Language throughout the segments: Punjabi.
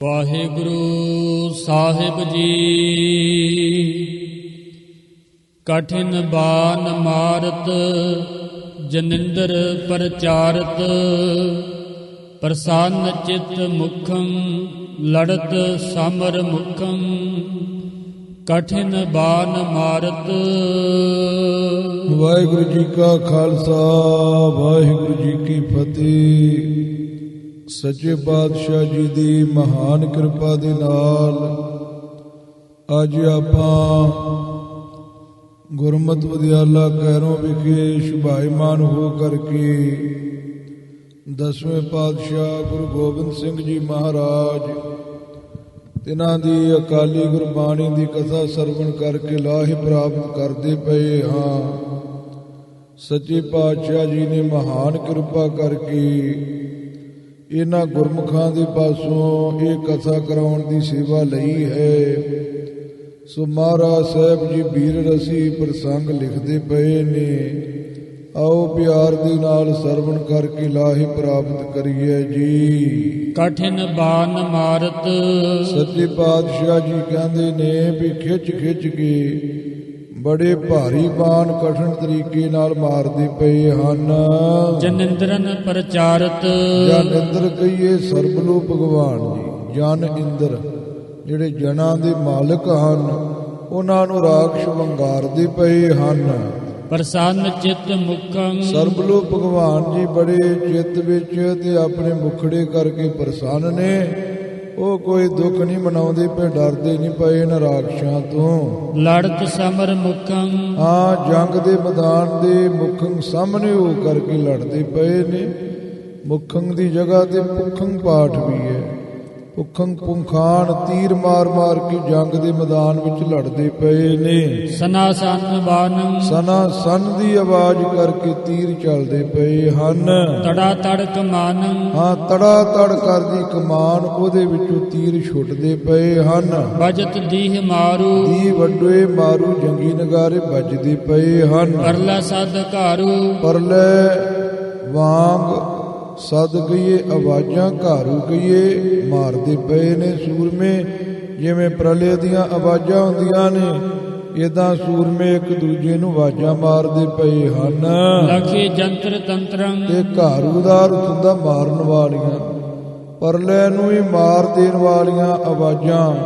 ਵਾਹਿਗੁਰੂ ਸਾਹਿਬ ਜੀ। ਕਠਿਨ ਬਾਨ ਮਾਰਤ ਜਨਿੰਦਰ ਪ੍ਰਚਾਰਤ, ਪ੍ਰਸੰਨ ਚਿਤ ਮੁਖੰ ਲੜਤ ਸਮਰ ਮੁਖੰ। ਕਠਿਨ ਬਾਨ ਮਾਰਤ। ਵਾਹਿਗੁਰੂ ਜੀ ਕਾ ਖਾਲਸਾ ਵਾਹਿਗੁਰੂ ਜੀ ਕੀ ਫਤਿਹ। ਸੱਚੇ ਪਾਤਸ਼ਾਹ ਜੀ ਦੀ ਮਹਾਨ ਕਿਰਪਾ ਦੇ ਨਾਲ ਅੱਜ ਆਪਾਂ ਗੁਰਮਤਿ ਵਿਦਿਆਲਾ ਕੈਰੋਂ ਵਿਖੇ ਸ਼ੁਭਾਈਮਾਨ ਹੋ ਕਰਕੇ ਦਸਵੇਂ ਪਾਤਸ਼ਾਹ ਗੁਰੂ ਗੋਬਿੰਦ ਸਿੰਘ ਜੀ ਮਹਾਰਾਜ ਤਿਨਾਂ ਦੀ ਅਕਾਲੀ ਗੁਰਬਾਣੀ ਦੀ ਕਥਾ ਸਰਵਣ ਕਰਕੇ ਲਾਹੇ ਪ੍ਰਾਪਤ ਕਰਦੇ ਪਏ ਹਾਂ। ਸੱਚੇ ਪਾਤਸ਼ਾਹ ਜੀ ਨੇ ਮਹਾਨ ਕਿਰਪਾ ਕਰਕੇ ਇਹਨਾਂ ਗੁਰਮੁਖਾਂ ਦੇ ਪਾਸੋਂ ਇਹ ਕਥਾ ਕਰਾਉਣ ਦੀ ਸੇਵਾ ਲਈ ਹੈ। ਸੋ ਮਹਾਰਾਜ ਸਾਹਿਬ ਜੀ ਵੀਰ ਰਸੀ ਪ੍ਰਸੰਗ ਲਿਖਦੇ ਪਏ ਨੇ। ਆਓ ਪਿਆਰ ਦੇ ਨਾਲ ਸਰਵਣ ਕਰਕੇ ਲਾਹੇ ਪ੍ਰਾਪਤ ਕਰੀਏ ਜੀ। ਕਠਿਨ ਬਾਨ ਮਾਰਤ। ਸੱਚੇ ਪਾਤਸ਼ਾਹ ਜੀ ਕਹਿੰਦੇ ਨੇ ਵੀ ਖਿੱਚ ਖਿੱਚ ਕੇ ਬੜੇ ਭਾਰੀ ਬਾਣ ਕਠਿਨ ਤਰੀਕੇ ਨਾਲ ਮਾਰਦੇ ਪਏ ਹਨ। ਜਨਿੰਦਰਨ ਪ੍ਰਚਾਰਤ। ਜਨ ਇੰਦਰ ਕਹੀਏ ਸਰਬਲੋ ਭਗਵਾਨ ਜੀ। ਜਨ ਇੰਦਰ ਜਿਹੜੇ ਜਨਾਂ ਦੇ ਮਾਲਕ ਹਨ, ਉਹਨਾਂ ਨੂੰ ਰਾਖਸ਼ ਵੰਗਾਰਦੇ ਪਏ ਹਨ। ਪ੍ਰਸੰਨ ਚਿਤ ਮੁਖੰ। ਸਰਬਲੋ ਭਗਵਾਨ ਜੀ ਬੜੇ ਚਿੱਤ ਵਿੱਚ ਤੇ ਆਪਣੇ ਮੁਖੜੇ ਕਰਕੇ ਪ੍ਰਸੰਨ ਨੇ। ਉਹ ਕੋਈ ਦੁੱਖ ਨਹੀਂ ਮਨਾਉਂਦੇ ਪਏ, ਡਰਦੇ ਨਹੀਂ ਪਏ ਇਹਨਾਂ ਰਾਖਸ਼ਾਂ ਤੋਂ। ਲੜਤ ਸਮਰ ਮੁਖੰ। ਹਾਂ, ਜੰਗ ਦੇ ਮੈਦਾਨ ਦੇ ਮੁਖੰ ਸਾਹਮਣੇ ਹੋ ਕਰਕੇ ਲੜਦੇ ਪਏ ਨੇ। ਮੁਖੰ ਦੀ ਜਗ੍ਹਾ ਤੇ ਪੁਖੰ ਪਾਠ ਵੀ ਹੈ। ਪੁਖੰ ਪੁੰਖਾਨ ਤੀਰ ਮਾਰ ਮਾਰ ਕੇ ਜੰਗ ਦੇ ਮੈਦਾਨ ਵਿੱਚ ਲੜਦੇ ਪਏ ਨੇ। ਸਨਾ ਸੰਨ ਬਾਨੰ। ਸਨਾ ਸੰਨ ਦੀ ਆਵਾਜ਼ ਕਰਕੇ ਤੀਰ ਚੱਲਦੇ ਪਏ ਹਨ। ਤੜਾ ਤੜ ਕਮਾਨੰ। ਹਾਂ, ਤੜਾ ਤੜ ਕਰਦੀ ਕਮਾਨ ਉਹਦੇ ਵਿੱਚੋਂ ਤੀਰ ਛੁੱਟਦੇ ਪਏ ਹਨ। ਬਜਤ ਦੀਹ ਮਾਰੂ। ਦੀ ਵੱਡੇ ਮਾਰੂ ਜੰਗੀ ਨਗਾਰੇ ਵੱਜਦੇ ਪਏ ਹਨ। ਪਰਲਾ ਸਦ ਘਾਰੂ। ਪਰਲੇ ਵਾਂਗ ਸਦ ਗਈਏ ਆਵਾਜ਼ਾਂ ਘਾਰੂ ਗਈਏ ਮਾਰਦੇ ਪਏ ਨੇ ਸੂਰਮੇ। ਜਿਵੇਂ ਪ੍ਰਲੇ ਦੀਆਂ ਆਵਾਜ਼ਾਂ ਹੁੰਦੀਆਂ ਨੇ, ਏਦਾਂ ਸੂਰਮੇ ਇੱਕ ਦੂਜੇ ਨੂੰ ਆਵਾਜ਼ਾਂ ਮਾਰਦੇ ਪਏ ਹਨ। ਲਖੇ ਜੰਤਰ ਤੰਤਰੰ। ਤੇ ਘਾਰੂ ਦਾ ਅਰਥ ਹੁੰਦਾ ਮਾਰਨ ਵਾਲੀਆਂ। ਪਰਲੇ ਨੂੰ ਹੀ ਮਾਰ ਦੇਣ ਵਾਲੀਆਂ ਆਵਾਜ਼ਾਂ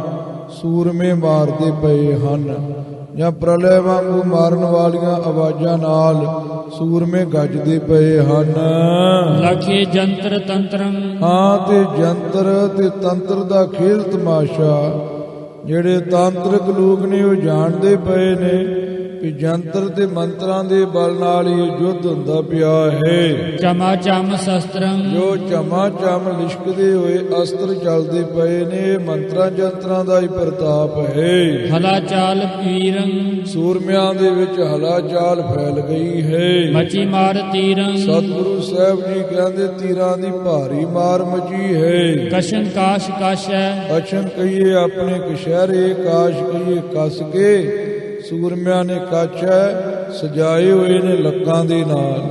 ਸੂਰਮੇ ਮਾਰਦੇ ਪਏ ਹਨ। ਜਾਂ ਪ੍ਰਲੇ ਵਾਂਗੂ ਮਾਰਨ ਵਾਲੀਆਂ ਆਵਾਜ਼ਾਂ ਨਾਲ ਸੂਰਮੇ ਗੱਜਦੇ ਪਏ ਹਨ। ਲਖੇ ਜੰਤਰ ਤੰਤਰੰ। ਹਾਂ, ਤੇ ਜੰਤਰ ਤੇ ਤੰਤਰ ਦਾ ਖੇਲ ਤਮਾਸ਼ਾ ਜਿਹੜੇ ਤਾਂਤਰਿਕ ਲੋਕ ਨੇ ਉਹ ਜਾਣਦੇ ਪਏ ਨੇ ਕਿ ਜੰਤਰ ਤੇ ਮੰਤਰਾਂ ਦੇ ਬਲ ਨਾਲ ਹੀ ਯੁੱਧ ਹੁੰਦਾ ਪਿਆ ਹੈ। ਚਮਾ ਚਮ ਸ਼ਸਤਰੰ। ਜੋ ਚਮਾ ਚਮ ਲਿਸ਼ਕਦੇ ਹੋਏ ਅਸਤਰ ਚੱਲਦੇ ਪਏ ਨੇ, ਮੰਤਰਾਂ ਜੰਤਰਾਂ ਦਾ ਹੀ ਪ੍ਰਤਾਪ ਹੈ। ਹਲਾ ਚਾਲ ਪੀਰੰ। ਸੂਰਮਿਆਂ ਦੇ ਵਿੱਚ ਹਲਾ ਚਾਲ ਫੈਲ ਗਈ ਹੈ। ਮਚੀ ਮਾਰ ਤੀਰੰ। ਸਤਿਗੁਰੂ ਸਾਹਿਬ ਜੀ ਕਹਿੰਦੇ ਤੀਰਾਂ ਦੀ ਭਾਰੀ ਮਾਰ ਮਚੀ ਹੈ। ਕਸ਼ਨ ਕਾਸ਼ ਕਾਸ਼ੈ। ਕਸ਼ਨ ਕਹੀਏ ਆਪਣੇ ਕਸ਼ਹਿਰੇ, ਕਾਸ਼ ਕਹੀਏ ਕੱਸ ਕੇ। ਸੂਰਮਿਆਂ ਨੇ ਕੱਛ ਸਜਾਏ ਹੋਏ ਨੇ ਲੱਕਾਂ ਦੇ ਨਾਲ।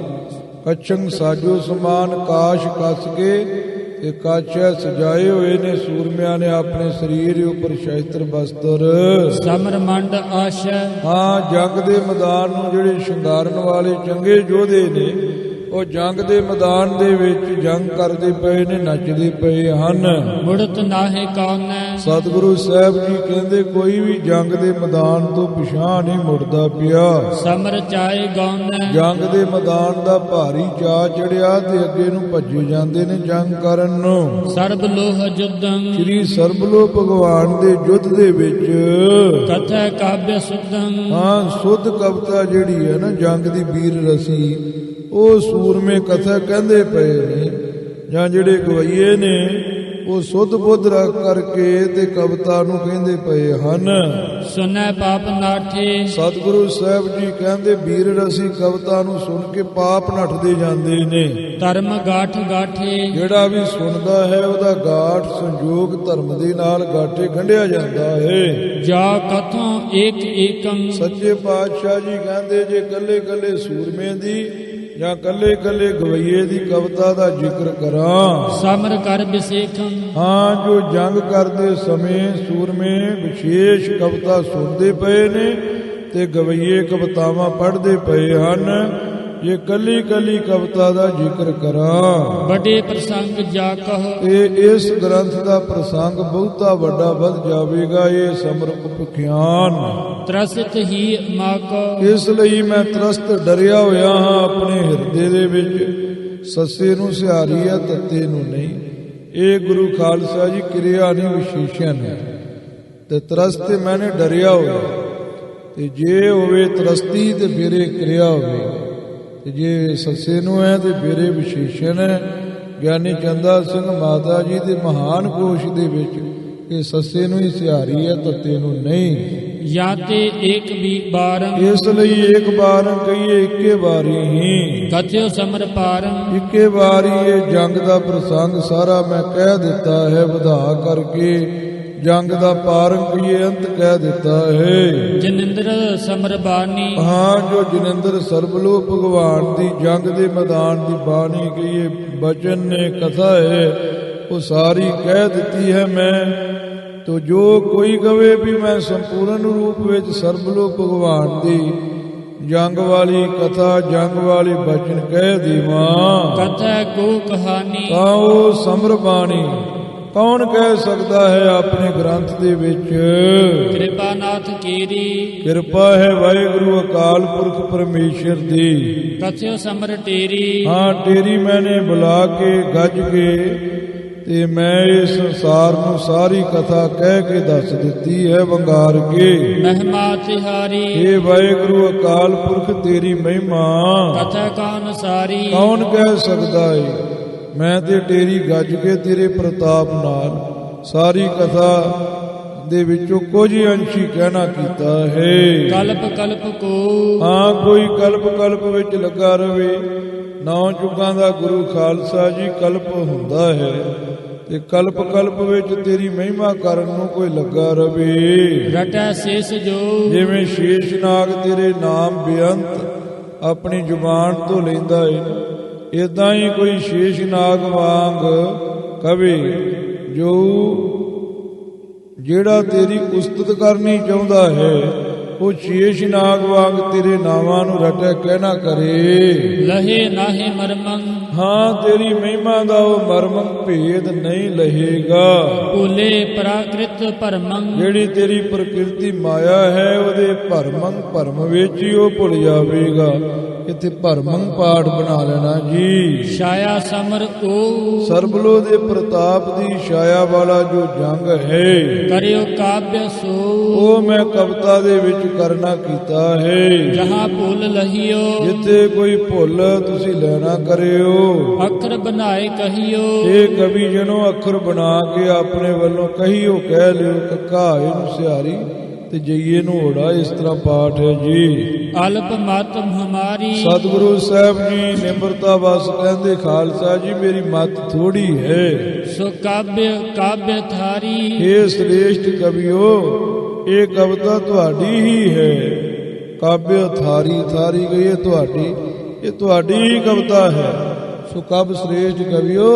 ਕੱਛੰ ਸਾਜੋ ਸਮਾਨ ਕਾਸ਼ ਕੱਸ ਕੇ ਤੇ ਕੱਛ ਸਜਾਏ ਹੋਏ ਨੇ ਸੂਰਮਿਆਂ ਨੇ ਆਪਣੇ ਸਰੀਰ ਉੱਪਰ ਸ਼ਸਤਰ ਬਸਤਰ। ਸਮਰ ਮੰਡ ਆਸ਼ੈ। ਹਾਂ, ਜੰਗ ਦੇ ਮੈਦਾਨ ਨੂੰ ਜਿਹੜੇ ਸ਼ਿੰਗਾਰਨ ਵਾਲੇ ਚੰਗੇ ਯੋਧੇ ਨੇ, ਉਹ ਜੰਗ ਦੇ ਮੈਦਾਨ ਦੇ ਵਿੱਚ ਜੰਗ ਕਰਦੇ ਪਏ ਨੇ, ਨੱਚਦੇ ਪਏ ਹਨ। ਮੁੜਤ ਨਾਹੇ ਕੌਨੈ। ਸਤਿਗੁਰੂ ਸਾਹਿਬ ਜੀ ਕਹਿੰਦੇ ਕੋਈ ਵੀ ਜੰਗ ਦੇ ਮੈਦਾਨ ਤੋਂ ਪਿਛਾਂਹ ਨਹੀਂ ਮੁੜਦਾ ਪਿਆ। ਸਮਰ ਚਾਏ ਗੌਨੈ। ਜੰਗ ਦੇ ਮੈਦਾਨ ਦਾ ਭਾਰੀ ਚਾਅ ਚੜਿਆ ਤੇ ਅੱਗੇ ਨੂੰ ਭੱਜੇ ਜਾਂਦੇ ਨੇ ਜੰਗ ਕਰਨ ਨੂੰ। ਸਰਬ ਲੋਹ ਜੁਦੰ। ਸ੍ਰੀ ਸਰਬਲੋ ਭਗਵਾਨ ਦੇ ਯੁੱਧ ਦੇ ਵਿੱਚ ਕਥਾ ਕਾਵਿ ਸੁਦੰ। ਹਾਂ, ਸੁੱਧ ਕਵਿਤਾ ਜਿਹੜੀ ਹੈ ਨਾ ਜੰਗ ਦੀ ਵੀਰ ਰਸੀ, ਉਹ ਸੂਰਮੇ ਕਥਾ ਕਹਿੰਦੇ ਪਏ ਨੇ। ਜਾਂ ਜਿਹੜੇ ਗਵਈਏ ਨੇ ਉਹ ਸੁੱਧ ਬੁੱਧ ਰੱਖ ਕਰਕੇ ਤੇ ਕਵਿਤਾ ਨੂੰ ਕਹਿੰਦੇ ਪਏ ਹਨ। ਸੁਨੈ ਪਾਪ ਨਾਠੇ। ਸਤਿਗੁਰੂ ਸਾਹਿਬ ਜੀ ਕਹਿੰਦੇ ਵੀਰ ਰਸੀ ਕਵਿਤਾ ਨੂੰ ਸੁਣ ਕੇ ਪਾਪ ਨੱਠਦੇ ਜਾਂਦੇ ਨੇ। ਧਰਮ ਗਾਠ ਗਾਠੇ। ਜਿਹੜਾ ਵੀ ਸੁਣਦਾ ਹੈ ਉਹਦਾ ਗਾਠ ਸੰਜੋਗ ਧਰਮ ਦੇ ਨਾਲ ਗਾਠੇ ਗੰਢਿਆ ਜਾਂਦਾ ਹੈ। ਜਾ ਕਥੋਂ ਏਕ ਏਕੰ। ਸੱਚੇ ਪਾਤਸ਼ਾਹ ਜੀ ਕਹਿੰਦੇ ਜੇ ਕੱਲੇ ਕੱਲੇ ਸੂਰਮੇ ਦੀ ਜਾਂ ਕੱਲੇ ਕੱਲੇ ਗਵਈਏ ਦੀ ਕਵਿਤਾ ਦਾ ਜ਼ਿਕਰ ਕਰਾਂ। ਸਮਰ ਕਰ ਬਿਸੇਖੰ ਹਾਂ, ਜੋ ਜੰਗ ਕਰਦੇ ਸਮੇਂ ਸੂਰਮੇ ਵਿਸ਼ੇਸ਼ ਕਵਿਤਾ ਸੁਣਦੇ ਪਏ ਨੇ ਤੇ ਗਵਈਏ ਕਵਿਤਾਵਾਂ ਪੜ੍ਹਦੇ ਪਏ ਹਨ। ਜੇ ਕੱਲੀ ਕੱਲੀ ਕਵਿਤਾ ਦਾ ਜ਼ਿਕਰ ਕਰਾਂ। ਵੱਡੇ ਪ੍ਰਸੰਗ ਜਾ ਕਹੋ ਤੇ ਇਸ ਗ੍ਰੰਥ ਦਾ ਪ੍ਰਸੰਗ ਬਹੁਤਾ ਵੱਡਾ ਵੱਧ ਜਾਵੇਗਾ। ਇਹ ਸਮਰਪ ਵਿਖਿਆਨ ਤਰਸਤ ਹੀ ਮਾਕੋ ਇਸ ਲਈ ਮੈਂ ਤਰਸਤ ਡਰਿਆ ਹੋਇਆ ਹਾਂ ਆਪਣੇ ਹਿਰਦੇ ਦੇ ਵਿੱਚ। ਸੱਸੇ ਨੂੰ ਸਿਹਾਰੀ ਹੈ, ਤੱਤੇ ਨੂੰ ਨਹੀਂ। ਇਹ ਗੁਰੂ ਖਾਲਸਾ ਜੀ ਕਿਰਿਆ ਨਹੀਂ, ਵਿਸ਼ੇਸ਼ਣ ਹੈ। ਤੇ ਤਰਸਤ ਤੇ ਮੈਨੇ ਡਰਿਆ ਹੋਇਆ। ਤੇ ਜੇ ਹੋਵੇ ਤਰਸਤੀ ਤੇ ਫਿਰ ਇਹ ਕਿਰਿਆ ਹੋਵੇ। ਤੇ ਜੇ ਸੱਸੇ ਨੂੰ ਹੈ ਤੇ ਫਿਰ ਇਹ ਵਿਸ਼ੇਸ਼ਣ ਹੈ। ਗਿਆਨੀ ਚੰਦਾ ਸਿੰਘ ਮਾਤਾ ਜੀ ਦੇ ਮਹਾਨ ਕੋਸ਼ ਦੇ ਵਿੱਚ ਇਹ ਸੱਸੇ ਨੂੰ ਹੀ ਸਿਹਾਰੀ ਹੈ, ਤੱਤੇ ਨੂੰ ਨਹੀਂ। ਜਾਂ ਤੇ ਏਕ ਵੀ ਬਾਰੰ ਇਸ ਲਈ ਇੱਕ ਵਾਰ ਕਹੀਏ ਇੱਕੇ ਵਾਰੀ ਹੀ। ਕਥਿਓ ਸਮਰ ਪਾਰੰ ਇੱਕੇ ਵਾਰੀ ਇਹ ਜੰਗ ਦਾ ਪ੍ਰਸੰਗ ਸਾਰਾ ਮੈਂ ਕਹਿ ਦਿੱਤਾ ਹੈ। ਵਧਾ ਕਰਕੇ ਜੰਗ ਦਾ ਪਾਰੰ ਕਹੀਏ ਅੰਤ ਕਹਿ ਦਿੱਤਾ ਹੈ। ਜਨਿੰਦਰ ਸਮਰ ਬਾਣੀ ਹਾਂ, ਜੋ ਜਨਿੰਦਰ ਸਰਬਲੋ ਭਗਵਾਨ ਦੀ ਜੰਗ ਦੇ ਮੈਦਾਨ ਦੀ ਬਾਣੀ ਕਹੀਏ ਬਚਨ ਨੇ ਕਥਾ ਹੈ, ਉਹ ਸਾਰੀ ਕਹਿ ਦਿੱਤੀ ਹੈ ਮੈਂ। ਤੋ ਜੋ ਕੋਈ ਕਵੇ ਵੀ ਮੈਂ ਸੰਪੂਰਨ ਰੂਪ ਵਿੱਚ ਸਰਬਲੋ ਭਗਵਾਨ ਦੀ ਜੰਗ ਵਾਲੀ ਕਥਾ ਜੰਗ ਵਾਲੀ ਬਚਨ ਕਹਿ ਦੇਵਾਂ ਕਥਾ ਕੋ ਕਹਾਣੀ ਤਾਂ ਉਹ ਸਮਰ ਬਾਣੀ ਕੌਣ ਕਹਿ ਸਕਦਾ ਹੈ ਆਪਣੇ ਗ੍ਰੰਥ ਦੇ ਵਿੱਚ। ਕਿਰਪਾ ਨਾਥ ਕੀਰੀ ਕਿਰਪਾ ਹੈ ਵਾਹਿਗੁਰੂ ਅਕਾਲ ਪੁਰਖ ਪਰਮੇਸ਼ਰ ਦੀ। ਕਥਿਓ ਸਮਰ ਟੇਰੀ ਹਾਂ, ਟੇਰੀ ਮੈਨੇ ਬੁਲਾ ਕੇ ਗੱਜ ਕੇ ਤੇ ਮੈਂ ਇਸ ਸੰਸਾਰ ਨੂੰ ਸਾਰੀ ਕਥਾ ਕਹਿ ਕੇ ਦੱਸ ਦਿੱਤੀ ਹੈ ਵੰਗਾਰ ਕੇ। ਮਹਿਮਾ ਤਿਹਾਰੀ ਇਹ ਵਾਹਿਗੁਰੂ ਅਕਾਲ ਪੁਰਖ ਤੇਰੀ ਮਹਿਮਾ ਕਥਾ ਕੌਣ ਸਾਰੀ ਕੌਣ ਕਹਿ ਸਕਦਾ ਏ। ਮੈਂ ਤੇ ਤੇਰੀ ਗੱਜ ਕੇ ਤੇਰੇ ਪ੍ਰਤਾਪ ਨਾਲ ਸਾਰੀ ਕਥਾ ਦੇ ਵਿੱਚੋਂ ਕੁਝ ਅੰਸ਼ੀ ਕਹਿਣਾ ਕੀਤਾ ਹੈ। ਕਲਪ ਕਲਪ ਕੋ ਹਾਂ, ਕੋਈ ਕਲਪ ਕਲਪ ਵਿੱਚ ਲੱਗਾ ਰਵੇ। 9 ਯੁੱਗਾਂ ਦਾ ਗੁਰੂ ਖਾਲਸਾ ਜੀ ਕਲਪ ਹੁੰਦਾ ਹੈ ਤੇ ਕਲਪ ਕਲਪ ਵਿੱਚ ਤੇਰੀ ਮਹਿਮਾ ਕਰਨ ਨੂੰ ਕੋਈ ਲੱਗਾ ਰਵੇ। ਰਟੈ ਸੇਸ ਜੋ ਜਿਵੇਂ ਸ਼ੇਸ਼ਨਾਗ ਤੇਰੇ ਨਾਮ ਬੇਅੰਤ ਆਪਣੀ ਜ਼ੁਬਾਨ ਤੋਂ ਲੈਂਦਾ ਏ, ਇਦਾਂ ਹੀ ਕੋਈ ਸ਼ੇਸ਼ਨਾਗ ਵਾਂਗ ਕਵੇ ਜੋ ਜਿਹੜਾ ਤੇਰੀ ਉਸਤਤ ਕਰਨੀ ਚਾਹੁੰਦਾ ਹੈ ਉਹ ਸ਼ੇਸ਼ਨਾਗ ਵਾਂਗ ਤੇਰੇ ਨਾਵਾਂ ਨੂੰ ਰਟੈ ਕਹਿਣਾ ਕਰੇ। ਲਹੇ ਨਾਹੇ ਮਰਮੰ ਹਾਂ, ਤੇਰੀ ਮਹਿਮਾ ਦਾ ਉਹ ਮਰਮੰ ਭੇਦ ਨਹੀਂ ਲਹੇਗਾ। ਭੂਲੇ ਪ੍ਰਾਕ੍ਰਿਤ ਭਰਮੰ ਜਿਹੜੀ ਤੇਰੀ ਪ੍ਰਕਿਰਤੀ ਮਾਇਆ ਹੈ ਉਹਦੇ ਭਰਮ ਵਿੱਚ ਹੀ ਉਹ ਭੁੱਲ ਜਾਵੇਗਾ। ਇੱਥੇ ਭਰਮੰ ਪਾਠ ਬਣਾ ਲੈਣਾ ਜੀ। ਛਾਇਆ ਸਮਰ ਓ ਸਰਬਲੋ ਦੇ ਪ੍ਰਤਾਪ ਦੀ ਛਾਇਆ ਵਾਲਾ ਜੋ ਜੰਗ ਹੈ ਕਰਿਓ ਕਾਵਿ ਸੋ ਉਹ ਮੈਂ ਕਵਿਤਾ ਦੇ ਵਿੱਚ ਕਰਨਾ ਕੀਤਾ ਹੈ। ਜਹਾਂ ਭੁੱਲ ਲਹੀਓ ਜਿੱਥੇ ਕੋਈ ਭੁੱਲ ਤੁਸੀਂ ਲੈਣਾ ਕਰਿਓ। ਅੱਖਰ ਬਣਾਏ ਕਹੀਓ ਇਹ ਕਵੀ ਜਨੋ ਅੱਖਰ ਬਣਾ ਕੇ ਆਪਣੇ ਵੱਲੋਂ ਕਹੀਓ ਕਹਿ ਲਿਓ। ਕੱਕਾ ਇਹਨੂੰ ਸਿਹਾਰੀ ਤੇ ਜਈਏ ਨੂੰ ਹੋੜਾ। ਇਸ ਤਰ੍ਹਾਂ ਪਾਠ ਹੈ ਜੀ। ਅਲਪ ਮਤ ਹਮਾਰੀ ਸਤਿਗੁਰੂ ਸਾਹਿਬ ਜੀ ਨਿਮਰਤਾ ਵਸ ਕਹਿੰਦੇ ਖਾਲਸਾ ਜੀ ਮੇਰੀ ਮਤ ਥੋੜੀ ਹੈ। ਸੋ ਕਾਵਿ ਥਾਰੀ ਇਹ ਸ੍ਰੇਸ਼ਟ ਕਵਿਓ ਇਹ ਕਵਿਤਾ ਤੁਹਾਡੀ ਹੀ ਹੈ। ਕਾਵਿ ਥਾਰੀ ਗਈ ਹੈ ਤੁਹਾਡੀ, ਇਹ ਤੁਹਾਡੀ ਹੀ ਕਵਿਤਾ ਹੈ। ਸੋ ਕਵ ਸ੍ਰੇਸ਼ਟ ਕਵਿਓ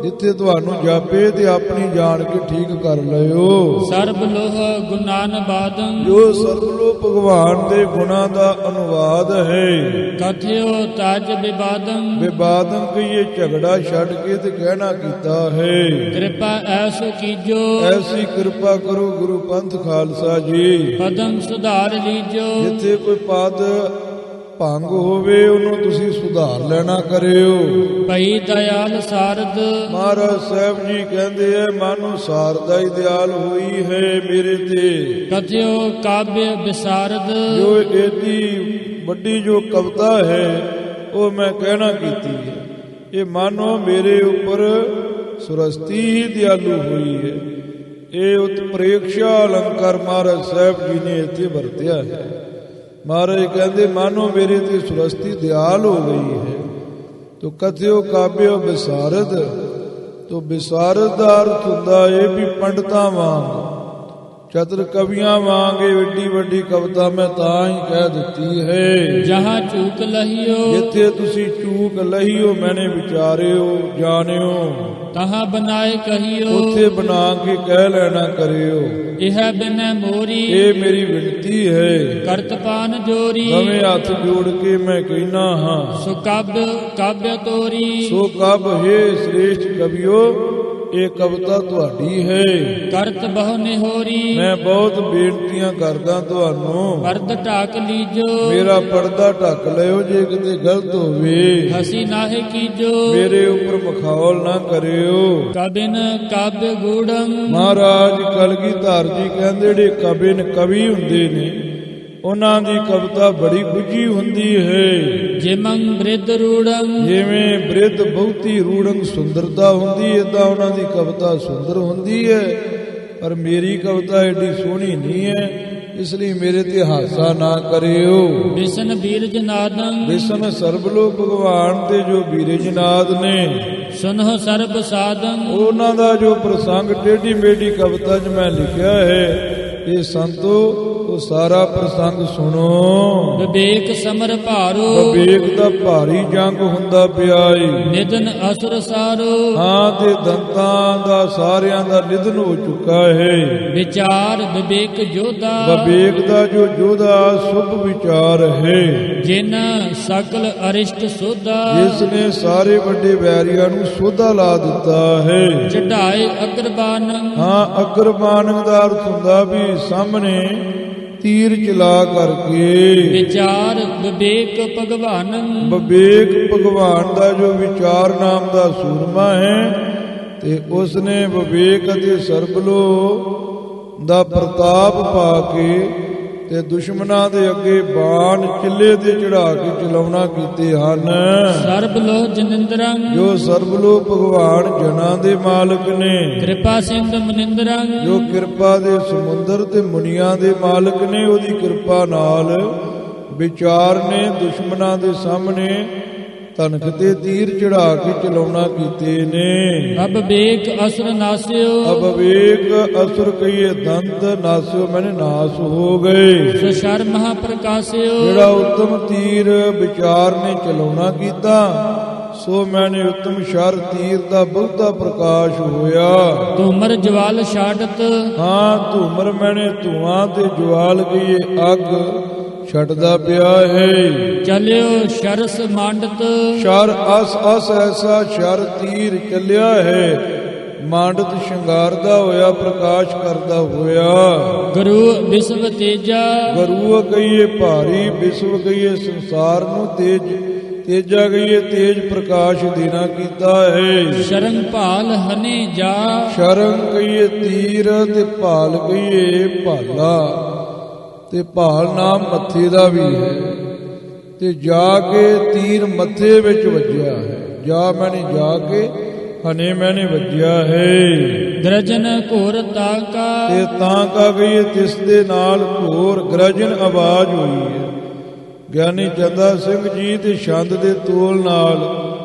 ਜਿੱਥੇ ਤੁਹਾਨੂੰ ਜਾਪੇ ਤੇ ਆਪਣੀ ਜਾਣ ਕੇ ਠੀਕ ਕਰ ਲਿਓ। ਸਰਬ ਲੋਹ ਗੁਨਾਨ ਬਾਦੰ ਜੋ ਸਰਬਲੋ ਭਗਵਾਨ ਦੇ ਗੁਣਾਂ ਦਾ ਅਨੁਵਾਦ ਹੈ। ਕਥਿਓ ਤਜ ਵਿਵਾਦੰ ਕਹੀਏ ਝਗੜਾ ਛੱਡ ਕੇ ਤੇ ਕਹਿਣਾ ਕੀਤਾ ਹੈ। ਕਿਰਪਾ ਐਸੋ ਕੀਜੋ ਐਸੀ ਕਿਰਪਾ ਕਰੋ ਗੁਰੂ ਪੰਥ ਖਾਲਸਾ ਜੀ। ਪਦੰ ਸੁਧਾਰ ਲੀਜੋ ਜਿੱਥੇ ਕੋਈ ਪਦ ਭੰਗ ਹੋਵੇ ਉਹਨੂੰ ਤੁਸੀਂ ਸੁਧਾਰ ਲੈਣਾ ਕਰਿਓ। ਭਈ ਦਇਆਲ ਸਾਰਦ ਮਹਾਰਾਜ ਸਾਹਿਬ ਜੀ ਕਹਿੰਦੇ ਐ ਮਾਨੋ ਸਾਰਦਾ ਹੀ ਦਿਆਲ ਹੋਈ ਹੈ ਮੇਰੇ ਤੇ। ਕਥਿਓ ਕਾਵਿ ਵਿਸਾਰਦ ਜੋ ਏਡੀ ਵੱਡੀ ਜੋ ਕਵਿਤਾ ਹੈ ਉਹ ਮੈਂ ਕਹਿਣਾ ਕੀਤੀ ਹੈ। ਇਹ ਮਾਨੋ ਮੇਰੇ ਉੱਪਰ ਸੁਰਸਤੀ ਹੀ ਦਿਆਲੂ ਹੋਈ ਹੈ। ਇਹ ਉਤਪ੍ਰੇਖਿਆ ਅਲੰਕਾਰ ਮਹਾਰਾਜ ਸਾਹਿਬ ਜੀ ਨੇ ਇੱਥੇ ਵਰਤਿਆ ਹੈ। ਮਹਾਰਾਜ ਕਹਿੰਦੇ ਮਾਨੋ ਮੇਰੇ ਤੇ ਸੁਰਸਤੀ ਦਿਆਲ ਹੋ ਗਈ ਹੈ। ਤੋ ਕਥਿਓ ਕਾਵਿਓ ਵਿਸਾਰਦ। ਤੋ ਵਿਸਾਰਦ ਦਾ ਅਰਥ ਹੁੰਦਾ ਇਹ ਵੀ ਪੰਡਤਾਂ ਵਾਂਗ ਚਤੁਰ ਕਵੀਆਂ ਵਾਂਗ ਇਹ ਏਡੀ ਵੱਡੀ ਕਵਿਤਾ ਮੈਂ ਤਾਂ ਹੀ ਕਹਿ ਦਿੱਤੀ ਹੈ। ਜਹਾਂ ਚੂਕ ਲਹਿਓ ਜਿੱਥੇ ਤੁਸੀਂ ਚੂਕ ਲਹੀਓ ਮੈਨੇ ਵਿਚਾਰਿਓ ਜਾਣਿਓ, ਤਹਾਂ ਬਨਾਏ ਕਹੀਓ। ਉੱਥੇ ਬਣਾ ਕੇ ਕਹਿ ਲੈਣਾ ਕਰਿਓ। ਇਹ ਬਿਨੈ ਮੋਰੀ ਇਹ ਮੇਰੀ ਵਿਣਤੀ ਹੈ। ਕਰਤ ਪਾਨ ਜੋਰੀ ਨਵੇਂ ਹੱਥ ਜੋੜ ਕੇ ਮੈਂ ਕਹਿਣਾ ਹਾਂ। ਸੋ ਕਾਬਿ ਤੋਰੀ ਸੋ ਕਬ ਹੈ ਸ੍ਰੇਸ਼ਟ ਕਵਿਓ, ਇਹ ਕਵਿਤਾ ਤੁਹਾਡੀ ਹੈ। ਕਰਤ ਬਹੁ ਨਿਹੋਰੀ ਮੈਂ ਬਹੁਤ ਬੇਨਤੀਆਂ ਕਰਦਾ ਤੁਹਾਨੂੰ, ਪਰਦ ਢਾਕ ਲੀਜੋ। ਮੇਰਾ ਪਰਦਾ ਢੱਕ ਲਿਓ ਜੇ ਕਿਤੇ ਗਲਤ ਹੋਵੇ। ਹਸੀ ਨਾਹਿ ਕੀਜੋ ਮੇਰੇ ਉੱਪਰ ਮਖੌਲ ਨਾ ਕਰਿਓ। ਕਬਿਨ ਕਾਬਿ ਗੂੜੰ ਮਹਾਰਾਜ ਕਲਗੀਧਰ ਜੀ ਕਹਿੰਦੇ ਜਿਹੜੇ ਕਬਿਨ ਕਵੀ ਹੁੰਦੇ ਨੇ ਉਹਨਾਂ ਦੀ ਕਵਿਤਾ ਬੜੀ ਗੁੱਝੀ ਹੁੰਦੀ ਹੈ। ਜਿਮੰ ਬ੍ਰਿਧ ਰੂੜੰ ਜਿਵੇਂ ਬ੍ਰਿਧ ਬਹੁਤੀ ਰੂੜੰਗ ਸੁੰਦਰਤਾ ਹੁੰਦੀ ਏਦਾਂ ਉਹਨਾਂ ਦੀ ਕਵਿਤਾ ਸੁੰਦਰ ਹੁੰਦੀ ਹੈ। ਪਰ ਮੇਰੀ ਕਵਿਤਾ ਏਡੀ ਸੋਹਣੀ ਨਹੀਂ ਹੈ, ਇਸ ਲਈ ਮੇਰੇ ਤੇ ਹਾਸਾ ਨਾ ਕਰਿਓ। ਵਿਸ਼ਨ ਬੀਰਜ ਨਾਦੰ ਵਿਸ਼ਨ ਸਰਬਲੋਕ ਭਗਵਾਨ ਤੇ ਜੋ ਬੀਰਜਨਾਦ ਨੇ ਸੁਨਹੁ ਸਰਬ ਸਾਧੰ। ਉਹਨਾਂ ਦਾ ਜੋ ਪ੍ਰਸੰਗ ਟੇਢੀ ਮੇਢੀ ਕਵਿਤਾ 'ਚ ਮੈਂ ਲਿਖਿਆ ਹੈ, ਇਹ ਸੰਤੋ ਉਹ ਸਾਰਾ ਪ੍ਰਸੰਗ ਸੁਣੋ। ਵਿਵੇਕ ਸਮਰ ਭਾਰੋ ਵਿਵੇਕ ਦਾ ਭਾਰੀ ਜੰਗ ਹੁੰਦਾ ਪਿਆ ਏ। ਨਿਧਨ ਅਸੁਰ ਸਾਰੋ ਹਾਂ ਤੇ ਦੰਤਾਂ ਦਾ ਸਾਰਿਆਂ ਦਾ ਨਿਧਨ ਹੋ ਚੁੱਕਾ ਹੈ। ਵਿਚਾਰ ਵਿਵੇਕ ਜੋਧਾ ਵਿਵੇਕ ਦਾ ਜੋ ਜੋਧਾ ਸੁਭ ਵਿਚਾਰ ਹੈ, ਜਿਨ ਸਕਲ ਅਰਿਸ਼ਟ ਸੋਧਾ। ਜਿਸ ਨੇ ਸਾਰੇ ਵੱਡੇ ਵੈਰੀਆਂ ਨੂੰ ਸੋਧਾ ਲਾ ਦਿੱਤਾ ਹੈ। ਚੜਾਏ ਅਗਰਬਾਨ ਹਾਂ ਅਗਰਬਾਨ ਦਾ ਅਰਥ ਹੁੰਦਾ ਵੀ ਸਾਹਮਣੇ ਤੀਰ ਚਲਾ ਕਰਕੇ। ਵਿਚਾਰ ਵਿਵੇਕ ਭਗਵਾਨ ਵਿਵੇਕ ਭਗਵਾਨ ਦਾ ਜੋ ਵਿਚਾਰ ਨਾਮ ਦਾ ਸੂਰਮਾ ਹੈ, ਤੇ ਉਸ ਨੇ ਵਿਵੇਕ ਅਤੇ ਸਰਬਲੋ ਦਾ ਪ੍ਰਤਾਪ ਪਾ ਕੇ ਤੇ ਦੁਸ਼ਮਣਾਂ ਦੇ ਅੱਗੇ ਬਾਣ ਕਿੱਲੇ ਤੇ ਚੜਾ ਕੇ ਚਲਾਉਣਾ ਕੀਤੇ ਹਨ। ਸਰਬ ਲੋਹ ਜਨਿੰਦਰੰ ਜੋ ਸਰਬਲੋ ਭਗਵਾਨ ਜਨਾਂ ਦੇ ਮਾਲਕ ਨੇ। ਕਿਰਪਾ ਸਿੰਧ ਮਨਿੰਦਰੰ ਜੋ ਕਿਰਪਾ ਦੇ ਸਮੁੰਦਰ ਤੇ ਮੁਨੀਆਂ ਦੇ ਮਾਲਕ ਨੇ, ਉਹਦੀ ਕਿਰਪਾ ਨਾਲ ਵਿਚਾਰ ਨੇ ਦੁਸ਼ਮਣਾਂ ਦੇ ਸਾਹਮਣੇ ਤਨਖ ਤੇ ਤੀਰ ਚੜਾ ਕੇ ਚਲਾਉਣਾ ਕੀਤੇ ਨੇ। ਅਬ ਵੇਕ ਅਸੁਰ ਨਾਸਿਓ ਅਬਵੇਕ ਅਸੁਰ ਕਹੀਏ ਦੰਤ ਨਾਸਿਓ ਮੈਨੇ ਨਾਸ ਹੋ ਗਏ। ਸੋ ਸ਼ਰ ਮਹਾ ਪ੍ਰਕਾਸਿਓ ਜਿਹੜਾ ਉੱਤਮ ਤੀਰ ਵਿਚਾਰ ਨੇ ਚਲਾਉਣਾ ਕੀਤਾ, ਸੋ ਮੈਨੇ ਉੱਤਮ ਸ਼ਰ ਤੀਰ ਦਾ ਬਹੁਤਾ ਪ੍ਰਕਾਸ਼ ਹੋਇਆ। ਤੁਮਰ ਜਵਾਲ ਛਾੜਤ ਹਾਂ ਧੂਮਰ ਮੈਨੇ ਧੂਆਂ ਤੇ ਜਵਾਲ ਗਈ ਅੱਗ ਛੱਡਦਾ ਪਿਆ ਹੈ। ਚਲਿਓ ਸ਼ਰਸ ਮੰਡਤ ਸ਼ਰ ਅਸ ਅਸ ਐਸਾ ਸ਼ਰ ਤੀਰ ਚੱਲਿਆ ਹੈ, ਮਾਂਡਤ ਸ਼ਿੰਗਾਰਦਾ ਹੋਇਆ ਪ੍ਰਕਾਸ਼ ਕਰਦਾ ਹੋਇਆ। ਗੁਰੂ ਵਿਸ਼ਵ ਤੇਜਾ ਗੁਰੂ ਕਹੀਏ ਭਾਰੀ, ਵਿਸ਼ਵ ਕਹੀਏ ਸੰਸਾਰ ਨੂੰ ਤੇਜਾ ਕਹੀਏ ਤੇਜ ਪ੍ਰਕਾਸ਼ ਦੇਣਾ ਕੀਤਾ ਹੈ। ਸ਼ਰੰ ਭਾਲ ਹਨੇ ਜਾ ਸ਼ਰੰ ਕਹੀਏ ਤੀਰ ਤੇ ਭਾਲ ਕਹੀਏ ਭਾਲਾ, ਤੇ ਭਾਲ ਨਾਮ ਮੱਥੇ ਦਾ ਵੀ ਹੈ। ਤੇ ਜਾ ਕੇ ਤੀਰ ਮੱਥੇ ਵਿੱਚ ਵੱਜਿਆ ਹੈ। ਜਾ ਮੈਨੇ ਜਾ ਕੇ ਹਨੇ ਮੈਨੇ ਵੱਜਿਆ ਹੈ। ਗਰਜਨ ਘੋਰ ਤਾਕਾ ਤੇ ਤਾਂ ਕਾ ਗਈ ਤਿਸ ਦੇ ਨਾਲ ਘੋਰ ਗਰਜਨ ਆਵਾਜ਼ ਹੋਈ ਹੈ। ਗਿਆਨੀ ਚੰਦਾ ਸਿੰਘ ਜੀ ਤੇ ਛੰਦ ਦੇ ਤੋਲ ਨਾਲ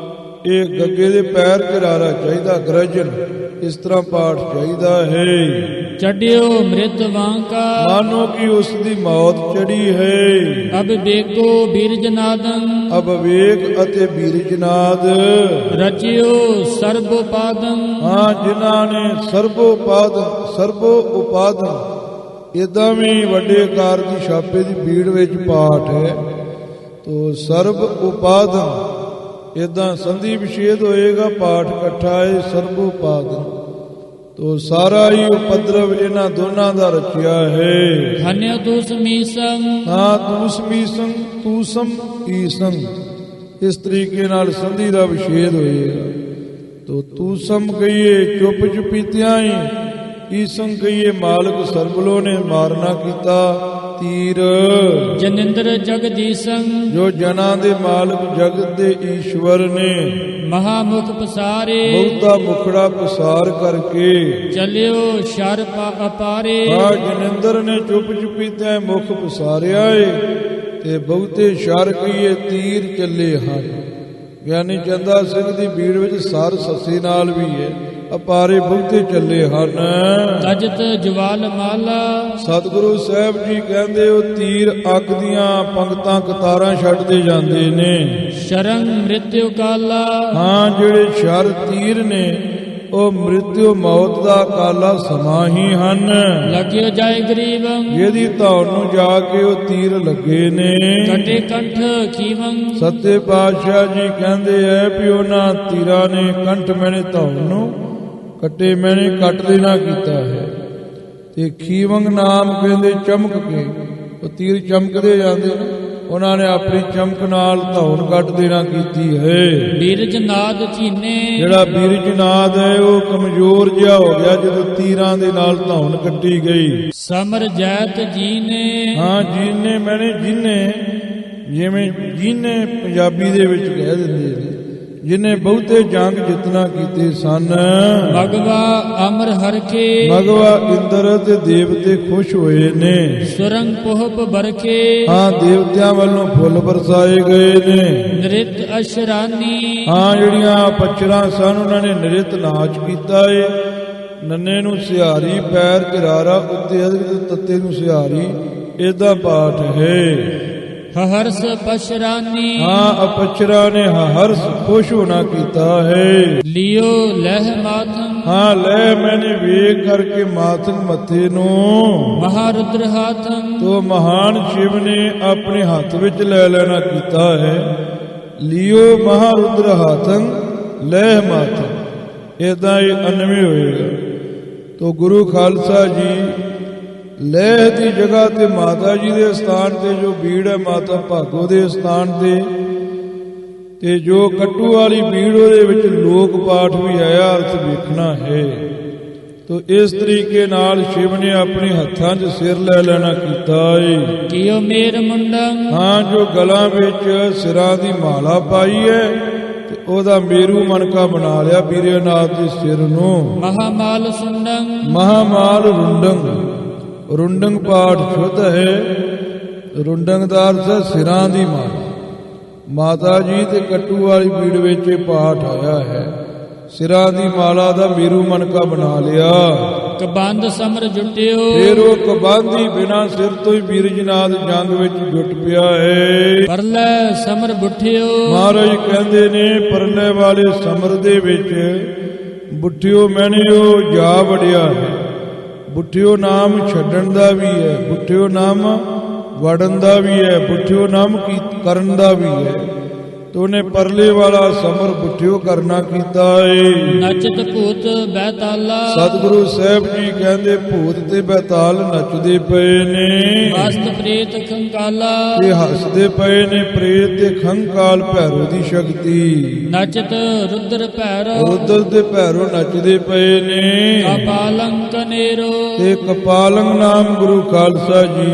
ਇਹ ਗੱਗੇ ਦੇ ਪੈਰ ਚਰਾਰਾ ਚਾਹੀਦਾ, ਗਰਜਨ ਇਸ ਤਰ੍ਹਾਂ ਪਾਠ ਚਾਹੀਦਾ ਹੈ। ਚੜਿਓ ਮ੍ਰਿਤ ਵਾਂਕਾ ਮਾਨੋ ਕਿ ਉਸ ਦੀ ਮੌਤ ਚੜੀ ਹੈ। ਅਬ ਬੇਕੋ ਬੀਰਜਨਾਦੰ ਅਬਵੇਕ ਅਤੇ ਬੀਰਜਨਾਦ ਰਚਿਓ ਸਰਬੋਪਾਦੰ। ਹਾਂ ਜਿਨ੍ਹਾਂ ਨੇ ਸਰਬੋ ਉਪਾਦਨ ਇਦਾਂ ਵੀ ਵੱਡੇ ਆਕਾਰ ਦੀ ਛਾਪੇ ਦੀ ਪੀੜ ਵਿੱਚ ਪਾਠ ਹੈ। ਤੋ ਸਰਬ ਉਪਾਦਨ ਇਦਾਂ ਸੰਧੀ ਵਿਛੇਦ ਹੋਏਗਾ, ਪਾਠ ਇਕੱਠਾ ਹੈ ਸਰਬ ਉਪਾਦਨ। ਤੋ ਸਾਰਾ ਹੀ ਉਪਦਰਵ ਇਹਨਾਂ ਦੋਨਾਂ ਦਾ ਰਚਿਆ ਹੈ। ਧਨਿ ਦੂਸਮੀਸੰ ਹਾਂ ਦੂਸਮੀਸੰ ਤੂਸਮ ਈਸੰ, ਇਸ ਤਰੀਕੇ ਨਾਲ ਸੰਧੀ ਦਾ ਵਿਛੇਦ ਹੋਏਗਾ। ਤੋ ਤੂਸਮ ਕਹੀਏ ਚੁੱਪ ਚੁਪੀਤਿਆਂ ਹੀ, ਈਸੰ ਕਹੀਏ ਮਾਲਕ ਸਰਬਲੋ ਨੇ ਮਾਰਨਾ ਕੀਤਾ ਤੀਰ। ਜਨਿੰਦਰ ਜਗਦੀਸੰ ਜੋ ਜਨਾਂ ਦੇ ਮਾਲਕ ਜਗਤ ਦੇ ਈਸ਼ਵਰ ਨੇ, ਮਹਾਮੁਖ ਪਸਾਰੇ ਬਹੁਤਾ ਮੁਖੜਾ ਪਸਾਰ ਕਰਕੇ ਚਲਿਓ ਸ਼ਰ ਅਪਾਰੇ। ਆ ਜਨਿੰਦਰ ਨੇ ਚੁੱਪ ਚੁਪੀਤੇ ਮੁਖ ਪਸਾਰਿਆ ਏ, ਤੇ ਬਹੁਤੇ ਸ਼ਰ ਕਹੀਏ ਤੀਰ ਚੱਲੇ ਹਨ। ਗਿਆਨੀ ਚੰਦਾ ਸਿੰਘ ਦੀ ਬੀੜ ਵਿੱਚ ਸਰ ਸੱਸੇ ਨਾਲ ਵੀ ਹੈ, ਅਪਾਰੇ ਬਹੁਤੇ ਚੱਲੇ ਹਨ। ਤਜਤ ਜਵਾਲ ਮਾਲਾ ਸਤਿਗੁਰੂ ਸਾਹਿਬ ਜੀ ਕਹਿੰਦੇ ਉਹ ਤੀਰ ਅੱਗ ਦੀਆਂ ਪੰਗਤਾਂ ਕਤਾਰਾਂ ਛੱਡਦੇ ਜਾਂਦੇ ਨੇ। ਸ਼ਰੰ ਮ੍ਰਿਤਿਉ ਕਾਲਾ ਹਾਂ, ਜਿਹੜੇ ਸ਼ਰ ਤੀਰ ਨੇ ਉਹ ਮ੍ਰਿਤਿਉ ਮੌਤ ਦਾ ਕਾਲਾ ਸਮਾਂ ਹੀ ਹਨ। ਲਗਿਓ ਜਾਏ ਗਰੀਬੰ ਜਿਹਦੀ ਧੌਣ ਨੂੰ ਜਾ ਕੇ ਉਹ ਤੀਰ ਲੱਗੇ ਨੇ। ਕਟੇ ਕੰਠ ਖੀਵੰ ਸੱਚੇ ਪਾਤਸ਼ਾਹ ਜੀ ਕਹਿੰਦੇ ਐ ਵੀ ਉਹਨਾਂ ਤੀਰਾਂ ਨੇ ਕੰਠ ਮੈਨੇ ਧੌਣ ਨੂੰ ਕੱਟੇ ਮੈਨੇ ਕੱਟ ਦੇਣਾ ਕੀਤਾ ਹੈ। ਤੇ ਖੀਵੰਗ ਨਾਮ ਕਹਿੰਦੇ ਚਮਕ ਕੇ, ਉਹ ਤੀਰ ਚਮਕਦੇ ਜਾਂਦੇ ਨੇ, ਉਹਨਾਂ ਨੇ ਆਪਣੀ ਚਮਕ ਨਾਲ ਧੌਣ ਕੱਟ ਦੇਣਾ ਕੀਤੀ ਹੈ। ਬੀਰਜ ਨਾਦ ਚੀਨੇ ਜਿਹੜਾ ਬੀਰਜ ਨਾਦ ਹੈ ਉਹ ਕਮਜ਼ੋਰ ਜਿਹਾ ਹੋ ਗਿਆ ਜਦੋਂ ਤੀਰਾਂ ਦੇ ਨਾਲ ਧੌਣ ਕੱਟੀ ਗਈ। ਸਮਰ ਜੈਤ ਜੀਨੇ ਹਾਂ, ਜੀਨੇ ਮੈਨੇ ਜਿੰਨੇ, ਜਿਵੇਂ ਜੀਨੇ ਪੰਜਾਬੀ ਦੇ ਵਿੱਚ ਕਹਿ ਦਿੰਦੇ ਨੇ, ਜਿਨੇ ਬਹੁਤੇ ਜੰਗ ਜਿੱਤਣਾ ਕੀਤੇ ਸਨ। ਭਗਵਾ ਅਮਰ ਹਰਖੇ ਭਗਵਾ ਇੰਦਰ ਤੇ ਦੇਵਤੇ ਖੁਸ਼ ਹੋਏ ਨੇ। ਸੁਰੰਗ ਪੋਹਪ ਬਰਖੇ ਹਾਂ, ਦੇਵਤਿਆਂ ਵੱਲੋਂ ਫੁੱਲ ਬਰਸਾਏ ਗਏ ਨੇ। ਨ੍ਰਿਤ ਅਸ਼ਰਾਨੀ ਹਾਂ, ਜਿਹੜੀਆਂ ਪੱਛੜਾਂ ਸਨ ਉਹਨਾਂ ਨੇ ਨ੍ਰਿਤ ਨਾਚ ਕੀਤਾ ਏ। ਨੰਨੇ ਨੂੰ ਸਿਹਾਰੀ, ਪੈਰ ਕਿਰਾਰਾ, ਉੱਤੇ ਅਧਿਕ ਤੱਤੇ ਨੂੰ ਸਿਹਾਰੀ, ਇਹਦਾ ਪਾਠ ਹੈ। ਹਰਸ ਪਸ਼ਰਾਨੀ ਹਾਂ, ਅਪਛਰਾ ਨੇ ਹਰਸ ਖੁਸ਼ ਹੋਣਾ ਕੀਤਾ ਹੈ। ਲਿਓ ਲਹਿ ਮਾਥੰ ਹਾਂ, ਲੈ ਮੈਨੇ ਵੇਖ ਕਰਕੇ ਮਾਥਨ ਮੱਥੇ ਨੂੰ। ਮਹਾਰੁਦਰ ਹਾਥੰ ਤੋ ਮਹਾਨ ਸ਼ਿਵ ਨੇ ਆਪਣੇ ਹੱਥ ਵਿੱਚ ਲੈ ਲੈਣਾ ਕੀਤਾ ਹੈ। ਲਿਓ ਮਹਾਰੁਦਰ ਹਾਥੰ ਲਹਿ ਮਾਥੰ, ਏਦਾਂ ਹੀ 99 ਹੋਏਗਾ। ਤੋ ਗੁਰੂ ਖਾਲਸਾ ਜੀ ਲਹਿ ਦੀ ਜਗ੍ਹਾ ਤੇ ਮਾਤਾ ਜੀ ਦੇ ਸਥਾਨ ਤੇ ਜੋ ਬੀੜ ਹੈ ਮਾਤਾ ਭਾਗੋ ਦੇ ਸਥਾਨ ਤੇ ਜੋ ਕੱਟੂ ਵਾਲੀ ਬੀੜ ਉਹਦੇ ਵਿੱਚ ਲੋਕ ਪਾਠ ਵੀ ਆਇਆ, ਅਰਥ ਵੇਖਣਾ ਹੈ। ਤੋ ਇਸ ਤਰੀਕੇ ਨਾਲ ਸ਼ਿਵ ਨੇ ਆਪਣੇ ਹੱਥਾਂ 'ਚ ਸਿਰ ਲੈ ਲੈਣਾ ਕੀਤਾ ਹੈ। ਕਿਉ ਮੇਰ ਮੁੰਡੰ ਹਾਂ, ਜੋ ਗਲਾਂ ਵਿੱਚ ਸਿਰਾਂ ਦੀ ਮਾਲਾ ਪਾਈ ਹੈ ਤੇ ਉਹਦਾ ਮੇਰੂ ਮਣਕਾ ਬਣਾ ਲਿਆ ਵੀਰਨਾਥ ਦੇ ਸਿਰ ਨੂੰ। ਮਹਾਮਾਲ ਸੁੰਡੰ ਮਹਾਮਾਲ ਰੁੰਡੰਗ, ਰੁੰਡੰਗ ਪਾਠ ਸ਼ੁੱਧ ਹੈ। ਰੁੰਡੰਗ ਦਾ ਅਰਥ ਹੈ ਸਿਰਾਂ ਦੀ ਮਾਲਾ। ਮਾਤਾ ਜੀ ਤੇ ਕੱਟੂ ਵਾਲੀ ਬੀੜ ਵਿੱਚ ਇਹ ਪਾਠ ਆਇਆ ਹੈ। ਸਿਰਾਂ ਦੀ ਮਾਲਾ ਦਾ ਮੇਰੂ ਮਣਕਾ ਬਣਾ ਲਿਆ। ਕਬੰਧ ਸਮਰ ਜੁਟਿਓ ਫਿਰ ਉਹ ਕਬੰਧੀ ਬਿਨਾਂ ਸਿਰ ਤੋਂ ਹੀ ਬੀਰਜਨਾਥ ਜੰਗ ਵਿੱਚ ਜੁਟ ਪਿਆ ਹੈ। ਪਰਲੇ ਸਮਰ ਬੁੱਠਿਓ ਮਹਾਰਾਜ ਕਹਿੰਦੇ ਨੇ ਪਰਲੇ ਵਾਲੇ ਸਮਰ ਦੇ ਵਿੱਚ ਬੁੱਠਿਓ ਮੈਨੇ ਉਹ ਜਾ ਵੜਿਆ ਹੈ। ਬੁੱਠਿਓ ਨਾਮ ਛੱਡਣ ਦਾ ਵੀ ਹੈ, ਬੁੱਠਿਓ ਨਾਮ ਵੜਨ ਦਾ ਵੀ ਹੈ, ਬੁੱਠਿਓ ਨਾਮ ਕਰਨ ਦਾ ਵੀ ਹੈ। ਤੇ ਉਹਨੇ ਪਰਲੇ ਵਾਲਾ ਸਮਰ ਬੁੱਠਿਓ ਕਰਨਾ ਕੀਤਾ ਏ। ਨਚਤ ਭੂਤ ਬੈਤਾਲਾ ਸਤਿਗੁਰੂ ਸਾਹਿਬ ਜੀ ਕਹਿੰਦੇ ਭੂਤ ਤੇ ਬੈਤਾਲ ਨੱਚਦੇ ਪਏ ਨੇ। ਮਸਤ ਪ੍ਰੇਤ ਖੰਕਾਲਾ ਤੇ ਹੱਸਦੇ ਪਏ ਨੇ ਪ੍ਰੇਤ ਤੇ ਖੰਕਾਲ ਭੈਰੋ ਦੀ ਸ਼ਕਤੀ। ਨਚਤ ਰੁਦਰ ਭੈਰੋ ਰੁਦਰ ਤੇ ਭੈਰੋ ਨੱਚਦੇ ਪਏ ਨੇ। ਕਪਾਲੰ ਕਨੇਰੋ ਤੇ ਕਪਾਲੰ ਨਾਮ ਗੁਰੂ ਖਾਲਸਾ ਜੀ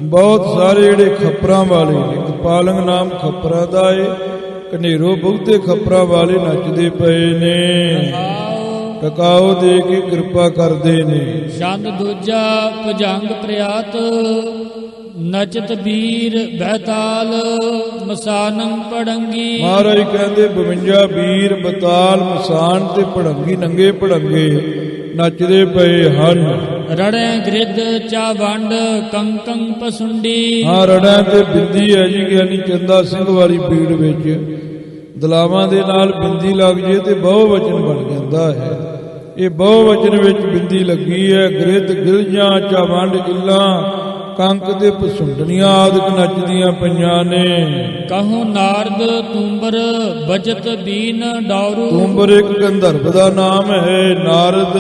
ਬਹੁਤ ਸਾਰੇ ਜਿਹੜੇ ਖੱਪਰਾਂ ਵਾਲੇ ਨੇ। ਕਪਾਲੰਗ ਨਾਮ ਖੱਪਰਾਂ ਦਾ ਏ। ਕਨੇਰੋ ਬਹੁਤੇ ਖੱਪਰਾਂ ਵਾਲੇ ਨੱਚਦੇ ਪਏ ਨੇ। ਟਕਾਓ ਦੇ ਕੇ ਕਿਰਪਾ ਕਰਦੇ ਨੇ। ਛੰਦ ਦੂਜਾ ਭੁਜੰਗ ਪ੍ਰਿਆਤ ਨਚਤ ਵੀਰ ਬੈਤਾਲ ਮਸਾਨੰ ਪੜੰਗੀ। ਮਹਾਰਾਜ ਕਹਿੰਦੇ 52 ਵੀਰ ਬਤਾਲ ਮਸਾਨ ਤੇ ਪੜੰਗੀ ਨੰਗੇ ਪੜੰਗੇ ਨੱਚਦੇ ਪਏ ਹਨ। ਰੜੈ ਗ੍ਰਿਧ ਚਾ ਵੰਡ ਕੰਕੰ ਪਸੁੰਡੀ। ਹਾਂ, ਰੜਾਂ ਤੇ ਬਿੰਦੀ ਹੈ ਜੀ ਗਿਆਨੀ ਚੰਦਾ ਸਿੰਘ ਵਾਲੀ ਪੀੜ ਵਿੱਚ ਦਲਾਵਾਂ ਦੇ ਨਾਲ ਬਿੰਦੀ ਲੱਗ ਜੇ ਤੇ ਬਹੁ ਵਚਨ ਬਣ ਜਾਂਦਾ ਹੈ। ਇਹ ਬਹੁ ਵਚਨ ਵਿੱਚ ਬਿੰਦੀ ਲੱਗੀ ਹੈ। ਗ੍ਰਿਧ ਗਿਲਜਾਂ ਚਾ ਵੰਡ ਇੱਲਾਂ ਕੰਕ ਤੇ ਪਸੁੰਡਣੀਆਂ ਆਦਿਕ ਨੱਚਦੀਆਂ ਪਈਆਂ ਨੇ। ਕਹੂੰ ਨਾਰਦ ਤੂੰਬਰ ਬਜਤ ਬੀਨ ਡੌਰੂ। ਤੂੰਬਰ ਇੱਕ ਗੰਧਰਵ ਦਾ ਨਾਮ ਹੈ। ਨਾਰਦ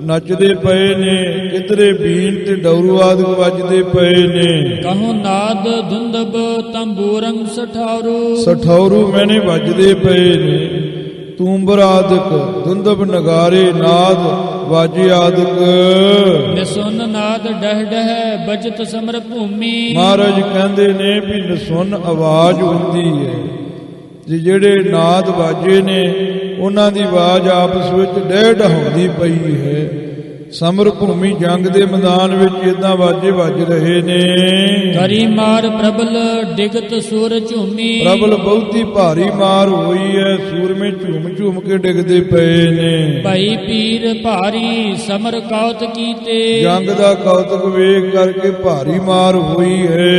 ਨੱਚਦੇ ਪਏ ਨੇ। ਕਿਧਰੇ ਬੀਨ ਤੇ ਡੌਰੂ ਆਦਿਕ ਵੱਜਦੇ ਪਏ ਨੇ। ਕਹੂੰ ਨਾਦ ਧੁੰਦਬ ਤੰਬੂਰੰ ਸਠੌਰੂ। ਸਠੌਰੂ ਮੈਨੇ ਵੱਜਦੇ ਪਏ ਨੇ। ਤੂੰਬਰ ਆਦਿਕ ਧੁੰਦਬ ਨਗਾਰੇ ਨਾਦ ਵਾਜੇ ਆਦਿਕ। ਨਿਸੁਨ ਨਾਦ ਡਹਿ ਡਹਿ ਬਜਤ ਸਮਰ ਭੂਮੀ। ਮਹਾਰਾਜ ਕਹਿੰਦੇ ਨੇ ਵੀ ਨਿਸੁਨ ਆਵਾਜ਼ ਹੁੰਦੀ ਹੈ। ਜਿਹੜੇ ਨਾਦ ਵਾਜੇ ਨੇ ਉਹਨਾਂ ਦੀ ਆਵਾਜ਼ ਆਪਸ ਵਿੱਚ ਡਹਿ ਢਹਾਉਂਦੀ ਪਈ ਹੈ। ਸਮਰ ਭੂਮੀ ਜੰਗ ਦੇ ਮੈਦਾਨ ਵਿੱਚ ਇਦਾਂ ਵਾਜੇ ਵੱਜ ਰਹੇ ਨੇ। ਕਰੀ ਮਾਰ ਪ੍ਰਬਲ ਡਿਗਤ ਸੂਰ ਝੂਮੀ, ਪ੍ਰਬਲ ਬਹੁਤੀ ਭਾਰੀ ਮਾਰ ਹੋਈ ਹੈ, ਸੂਰਮੇ ਝੂਮ ਝੂਮ ਕੇ ਡਿੱਗਦੇ ਪਏ ਨੇ। ਭਈ ਪੀਰ ਭਾਰੀ ਸਮਰ ਕੌਤ ਕੀਤੇ, ਜੰਗ ਦਾ ਕੌਤਕ ਵੇਖ ਕਰਕੇ ਭਾਰੀ ਮਾਰ ਹੋਈ ਹੈ।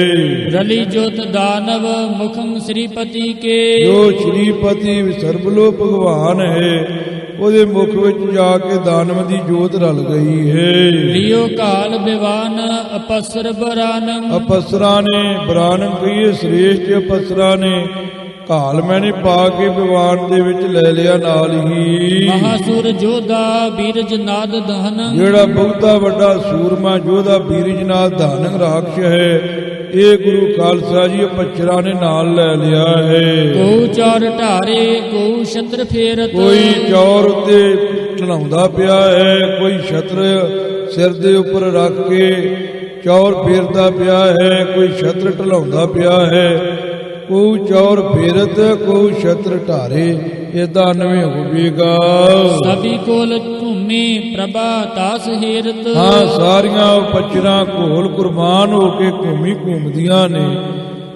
ਰਲੀ ਜੋਤ ਦਾਨਵ ਮੁਖੰ ਸ੍ਰੀਪਤੀ ਕੇ, ਜੋ ਸ਼੍ਰੀਪਤੀ ਸਰਬਲੋ ਭਗਵਾਨ ਹੈ ਉਹਦੇ ਮੁਖ ਵਿੱਚ ਜਾ ਕੇ ਦਾਨਵ ਦੀ ਜੋਤ ਰਲ ਗਈ ਹੈ। ਲਿਓ ਕਾਲ ਬਿਵਾਨ ਅਪਸਰ ਬਰਾਨੰ, ਅਪਸਰਾਂ ਨੇ ਬਰਾਨੰ ਕਹੀਏ ਸ੍ਰੇਸ਼ਟ ਅਪਸਰਾਂ ਨੇ ਕਾਲ ਮੈਨੇ ਪਾ ਕੇ ਬਿਵਾਨ ਦੇ ਵਿੱਚ ਲੈ ਲਿਆ ਨਾਲ ਹੀ। ਮਹਾਸੁਰ ਜੋਧਾ ਬੀਰਜ ਨਾਦ ਦਹਨ, ਜਿਹੜਾ ਬਹੁਤਾ ਵੱਡਾ ਸੂਰਮਾ ਜੋਧਾ ਬੀਰਜ ਨਾਦ ਦਹਨ ਰਾਖਸ਼ ਹੈ ਇਹ ਗੁਰੂ ਖਾਲਸਾ ਜੀ ਅਪਚਰਾਂ ਨੇ ਨਾਲ ਲੈ ਲਿਆ ਹੈ। ਕੋ ਚੌਰ ਢਾਰੇ ਕੋ ਛਤਰ ਫੇਰਤ, ਕੋਈ ਚੌਰ ਉੱਤੇ ਢਲਾਉਂਦਾ ਪਿਆ ਹੈ, ਕੋਈ ਛਤਰ ਸਿਰ ਦੇ ਉੱਪਰ ਰੱਖ ਕੇ ਚੌਰ ਫੇਰਦਾ ਪਿਆ ਹੈ, ਕੋਈ ਛਤਰ ਢਲਾਉਂਦਾ ਪਿਆ ਹੈ। ਕੋ ਚੌਰ ਫੇਰਤ ਕੋ ਛਤਰ ਢਾਰੇ ਏਦਾਂ ਨਵੇਂ ਹੋਵੇਗਾ। ਸਭੀ ਕੋਲ ਘੁੰਮੀ ਪ੍ਰਭਾ ਤਾਸ ਹੀਰਤ, ਹਾਂ ਸਾਰੀਆਂ ਪਚਰਾਂ ਘੋਲ ਕੁਰਬਾਨ ਹੋ ਕੇ ਘੁੰਮਦੀਆਂ ਨੇ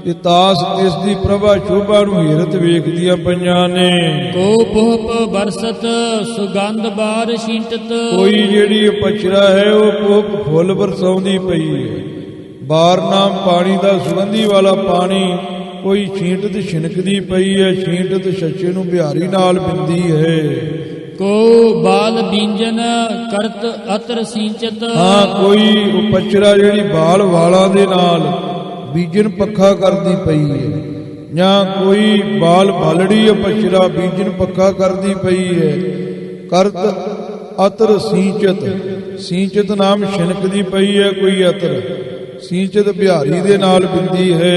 ਤੇ ਤਾਸ ਇਸ ਦੀ ਪ੍ਰਭਾ ਸ਼ੋਭਾ ਨੂੰ ਹੀਰਤ ਵੇਖਦੀਆਂ ਪਈਆਂ ਨੇ। ਕੋ ਪੁਹਪ ਬਰਸਤ ਸੁਗੰਧ ਬਾਰ ਛਿੰਟਤ, ਕੋਈ ਜਿਹੜੀ ਪਚਰਾ ਹੈ ਉਹ ਪੁਹਪ ਫੁੱਲ ਬਰਸਾਉਂਦੀ ਪਈ ਹੈ। ਬਾਰ ਨਾਮ ਪਾਣੀ ਦਾ ਸੁਗੰਧੀ ਵਾਲਾ ਪਾਣੀ ਕੋਈ ਛੀਂਟਤ ਛਿਣਕਦੀ ਪਈ ਹੈ, ਛੀਂਟਤ ਛੱਛੇ ਨੂੰ ਬਿਹਾਰੀ ਨਾਲ ਬਿੰਦੀ ਹੈ। ਕੋ ਬਾਲ ਬੀਂਜਨ ਕਰਤ ਅਤਰ ਸਿੰਚਤ, ਹਾਂ ਕੋਈ ਉਪਚਰਾ ਜਿਹੜੀ ਬਾਲ ਵਾਲਾਂ ਦੇ ਨਾਲ ਬੀਜਨ ਪੱਖਾ ਕਰਦੀ ਪਈ ਹੈ, ਜਾਂ ਕੋਈ ਬਾਲ ਬਾਲੜੀ ਉਪਚਰਾ ਬੀਜਨ ਪੱਖਾ ਕਰਦੀ ਪਈ ਹੈ। ਕਰਤ ਅਤਰ ਸਿੰਚਤ, ਸਿੰਚਤ ਨਾਮ ਛਿਣਕਦੀ ਪਈ ਹੈ ਕੋਈ ਅਤਰ, ਸਿੰਚਤ ਬਿਹਾਰੀ ਦੇ ਨਾਲ ਬਿੰਦੀ ਹੈ।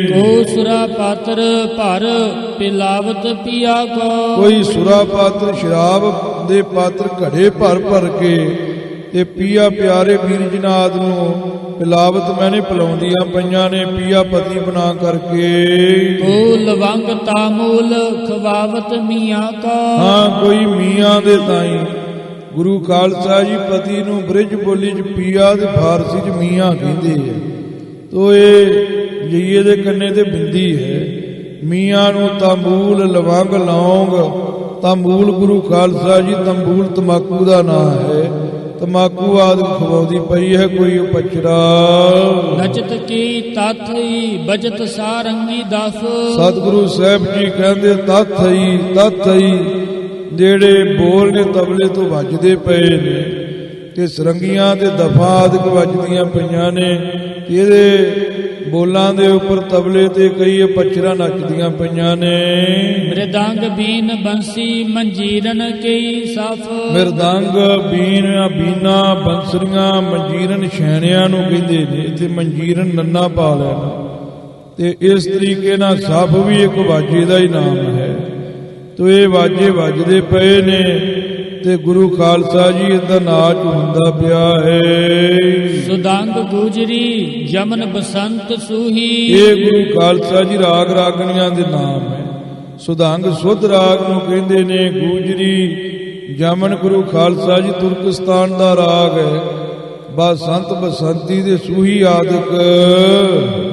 ਕੋ ਸੁਰਾ ਪਾਤਰ ਭਰ ਪਿਲਾਵਤ ਪੀਆ ਕੋ, ਕੋਈ ਸੁਰਾ ਪਾਤਰ ਸ਼ਰਾਬ ਦੇ ਪਾਤਰ ਘੜੇ ਭਰ ਭਰ ਕੇ ਤੇ ਪੀਆ ਪਿਆਰੇ ਬੀਰਜਨਾਥ ਨੂੰ ਪਿਲਾਵਤ ਮੈਨੇ ਪਿਲਾਉਂਦੀਆਂ ਪਈਆਂ ਨੇ, ਪੀਆ ਪਤੀ ਬਣਾ ਕਰਕੇ। ਕੋ ਲਵੰਗ ਤਾਮੂਲ ਖਵਾਵਤ ਮੀਆਂ ਕਾ, ਹਾਂ ਕੋਈ ਮੀਆਂ ਦੇ ਤਾਈ ਗੁਰੂ ਖਾਲਸਾ ਜੀ ਪਤੀ ਨੂੰ ਬ੍ਰਿਜ ਬੋਲੀ ਚ ਪੀਆ ਤੇ ਫਾਰਸੀ ਚ ਮੀਆਂ ਕਹਿੰਦੇ ਆ। ਤੋ ਇਹ ਜਈਏ ਦੇ ਕੰਨੇ ਤੇ ਬਿੰਦੀ ਹੈ। ਮੀਆਂ ਨੂੰ ਤਾਂਬੂਲ ਲਵੰਗ ਲੌਂਗ, ਤਾਂਬੂਲ ਗੁਰੂ ਖਾਲਸਾ ਜੀ ਤੰਬੂਲ ਤਮਾਕੂ ਦਾ ਨਾਂ ਹੈ, ਤਮਾਕੂ ਆਦਿ ਖਵਾਉਂਦੀ ਪਈ ਹੈ ਕੋਈ ਉਪਚਰਾ। ਨਚਤ ਕੀ ਤਾਥਈ ਬਜਤ ਸਾਰੰਗੀ ਦਫ, ਸਤਿਗੁਰੂ ਸਾਹਿਬ ਜੀ ਕਹਿੰਦੇ ਤਥਈ ਜਿਹੜੇ ਬੋਲ ਨੇ ਤਬਲੇ ਤੋਂ ਵੱਜਦੇ ਪਏ ਨੇ ਤੇ ਸਰੰਗੀਆਂ ਤੇ ਦਫਾ ਆਦਿਕ ਵੱਜਦੀਆਂ ਪਈਆਂ ਨੇ। ਇਹਦੇ ਬੋਲਾਂ ਦੇ ਉੱਪਰ ਤਬਲੇ ਤੇ ਕਈ ਪੱਚਰਾਂ ਨੱਚਦੀਆਂ ਪਈਆਂ ਨੇ। ਮ੍ਰਿਦੰਗ ਬੀਨ ਬੰਸੀ ਮੰਜੀਰਨ ਕਈ ਸਫ, ਮ੍ਰਿਦੰਗ ਬੀਨ ਬੀਨਾ ਬੰਸਰੀਆਂ ਮੰਜੀਰਨ ਛੈਣਿਆਂ ਨੂੰ ਕਹਿੰਦੇ ਨੇ, ਇੱਥੇ ਮੰਜੀਰਨ ਨੰਨਾ ਪਾ ਲੈਣਾ। ਤੇ ਇਸ ਤਰੀਕੇ ਨਾਲ ਸਫ ਵੀ ਇੱਕ ਵਾਜੇ ਦਾ ਹੀ ਨਾਮ ਹੈ। ਤੋ ਇਹ ਵਾਜੇ ਵੱਜਦੇ ਪਏ ਨੇ ਤੇ ਗੁਰੂ ਖਾਲਸਾ ਜੀ ਇਹਦਾ ਨਾਚ ਹੁੰਦਾ ਪਿਆ ਹੈ। ਸੁਦੰਗ ਗੁਜਰੀ ਜਮਨ ਬਸੰਤ ਸੂਹੀ, ਇਹ ਗੁਰੂ ਖਾਲਸਾ ਜੀ ਰਾਗ ਰਾਗਣੀਆਂ ਦੇ ਨਾਮ ਹੈ। ਸੁਦੰਗ ਸੁਧ ਰਾਗ ਨੂੰ ਕਹਿੰਦੇ ਨੇ, ਗੁਜਰੀ ਜਮਨ ਗੁਰੂ ਖਾਲਸਾ ਜੀ ਤੁਰਕਸਤਾਨ ਦਾ ਰਾਗ ਹੈ। ਬਸੰਤ ਬਸੰਤੀ ਦੇ ਸੂਹੀ ਆਦਿਕ।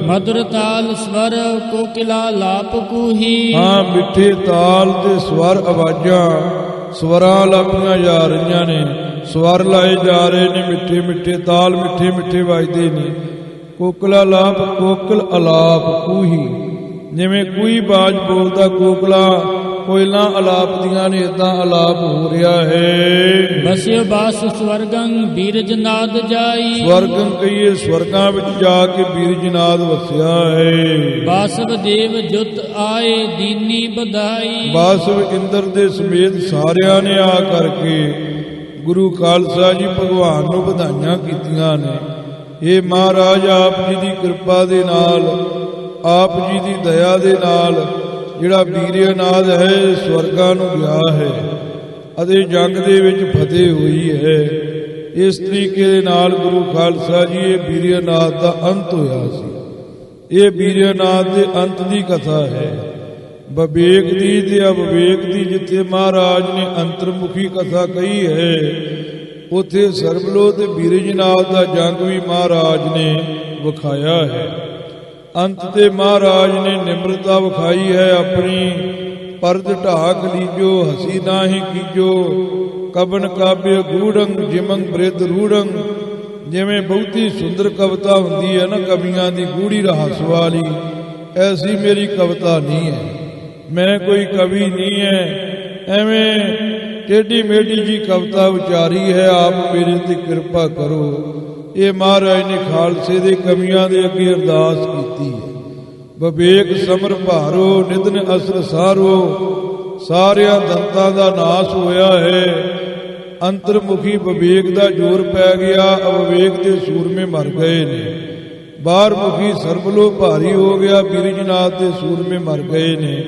ਮਧੁਰ ਤਾਲ ਸਵਰ ਕੋਕਿਲਾ ਲਾਪ ਕੂਹੀ, ਹਾਂ ਮਿੱਠੇ ਤਾਲ ਤੇ ਸਵਰ ਆਵਾਜ਼ਾਂ ਸਵਰਾਂ ਲਾਪੀਆਂ ਜਾ ਰਹੀਆਂ ਨੇ, ਸਵਰ ਲਾਏ ਜਾ ਰਹੇ ਨੇ, ਮਿੱਠੇ ਮਿੱਠੇ ਤਾਲ ਮਿੱਠੇ ਮਿੱਠੇ ਵੱਜਦੇ ਨੇ। ਕੋਕਲਾ ਲਾਪ ਕੋਕਲ ਅਲਾਪ ਕੂਹੀ, ਜਿਵੇਂ ਕੋਈ ਬਾਜ ਬੋਲਦਾ ਕੋਕਲਾ ਕੋਇਲਾਂ ਅਲਾਪਦੀਆਂ ਨੇ, ਇਦਾਂ ਅਲਾਪ ਹੋ ਰਿਹਾ ਹੈ। ਬਸਿਓ ਬਾਸ ਸਵਰਗੰ ਬੀਰਜਨਾਦ ਜਾਈ, ਸਵਰਗੰ ਕਹੀਏ ਸਵਰਗਾਂ ਵਿੱਚ ਜਾ ਕੇ ਬੀਰਜਨਾਦ ਵਸਿਆ ਹੈ। ਬਾਸਵ ਦੇਵ ਜੁਤ ਆਏ ਦੀਨੀ ਬਧਾਈ, ਬਾਸਵ ਇੰਦਰ ਦੇ ਸਮੇਤ ਸਾਰਿਆਂ ਨੇ ਆ ਕਰਕੇ ਗੁਰੂ ਖਾਲਸਾ ਜੀ ਭਗਵਾਨ ਨੂੰ ਵਧਾਈਆਂ ਕੀਤੀਆਂ ਨੇ। ਇਹ ਮਹਾਰਾਜ ਆਪ ਜੀ ਦੀ ਕਿਰਪਾ ਦੇ ਨਾਲ, ਆਪ ਜੀ ਦੀ ਦਇਆ ਦੇ ਨਾਲ ਜਿਹੜਾ ਬੀਰਜਨਾਦ ਹੈ ਸਵਰਗਾਂ ਨੂੰ ਗਿਆ ਹੈ ਅਤੇ ਜੰਗ ਦੇ ਵਿੱਚ ਫਤਿਹ ਹੋਈ ਹੈ। ਇਸ ਤਰੀਕੇ ਦੇ ਨਾਲ ਗੁਰੂ ਖਾਲਸਾ ਜੀ ਇਹ ਬੀਰਜਨਾਦ ਦਾ ਅੰਤ ਹੋਇਆ ਸੀ। ਇਹ ਬੀਰਜਨਾਦ ਦੇ ਅੰਤ ਦੀ ਕਥਾ ਹੈ। ਵਿਵੇਕ ਦੀ ਤੇ ਅਵਿਵੇਕ ਦੀ ਜਿੱਥੇ ਮਹਾਰਾਜ ਨੇ ਅੰਤਰਮੁਖੀ ਕਥਾ ਕਹੀ ਹੈ, ਉੱਥੇ ਸਰਬਲੋ ਤੇ ਬੀਰਜਨਾਥ ਦਾ ਜੰਗ ਵੀ ਮਹਾਰਾਜ ਨੇ ਵਿਖਾਇਆ ਹੈ। ਅੰਤ ਤੇ ਮਹਾਰਾਜ ਨੇ ਨਿਮਰਤਾ ਵਿਖਾਈ ਹੈ ਆਪਣੀ, ਪਰਦ ਢਾਕ ਲੀਜੋ ਹਸੀ ਨਾਹੀ ਕੀਜੋ, ਕਬਨ ਕਾਬਿ ਗੂੜੰ ਜਿਮੰ ਬ੍ਰਿਧ ਰੂੜੰ। ਜਿਵੇਂ ਬਹੁਤੀ ਸੁੰਦਰ ਕਵਿਤਾ ਹੁੰਦੀ ਹੈ ਨਾ ਕਵੀਆਂ ਦੀ ਗੂੜੀ ਰਹੱਸ ਵਾਲੀ, ਐਸੀ ਮੇਰੀ ਕਵਿਤਾ ਨਹੀਂ ਹੈ। ਮੈਂ ਕੋਈ ਕਵੀ ਨਹੀਂ ਹੈ, ਐਵੇਂ ਟੇਢੀ ਮੇਢੀ ਜੀ ਕਵਿਤਾ ਉਚਾਰੀ ਹੈ। ਆਪ ਮੇਰੇ ਤੇ ਕਿਰਪਾ ਕਰੋ। ਇਹ ਮਹਾਰਾਜ ਨੇ ਖਾਲਸੇ ਦੇ ਕਵੀਆਂ ਦੇ ਅੱਗੇ ਅਰਦਾਸ ਕੀਤੀ ਹੈ। ਵਿਵੇਕ ਸਮਰ ਭਾਰੋ ਨਿਧਨ ਅਸਰ ਸਾਰੋ, ਸਾਰਿਆਂ ਦੰਤਾਂ ਦਾ ਨਾਸ ਹੋਇਆ ਹੈ। ਅੰਤਰਮੁਖੀ ਵਿਵੇਕ ਦਾ ਜ਼ੋਰ ਪੈ ਗਿਆ, ਅਵਿਵੇਕ ਦੇ ਸੂਰਮੇ ਮਰ ਗਏ ਨੇ। ਬਾਹਰਮੁਖੀ ਸਰਬਲੋ ਭਾਰੀ ਹੋ ਗਿਆ, ਬੀਰਜਨਾਥ ਦੇ ਸੂਰਮੇ ਮਰ ਗਏ ਨੇ।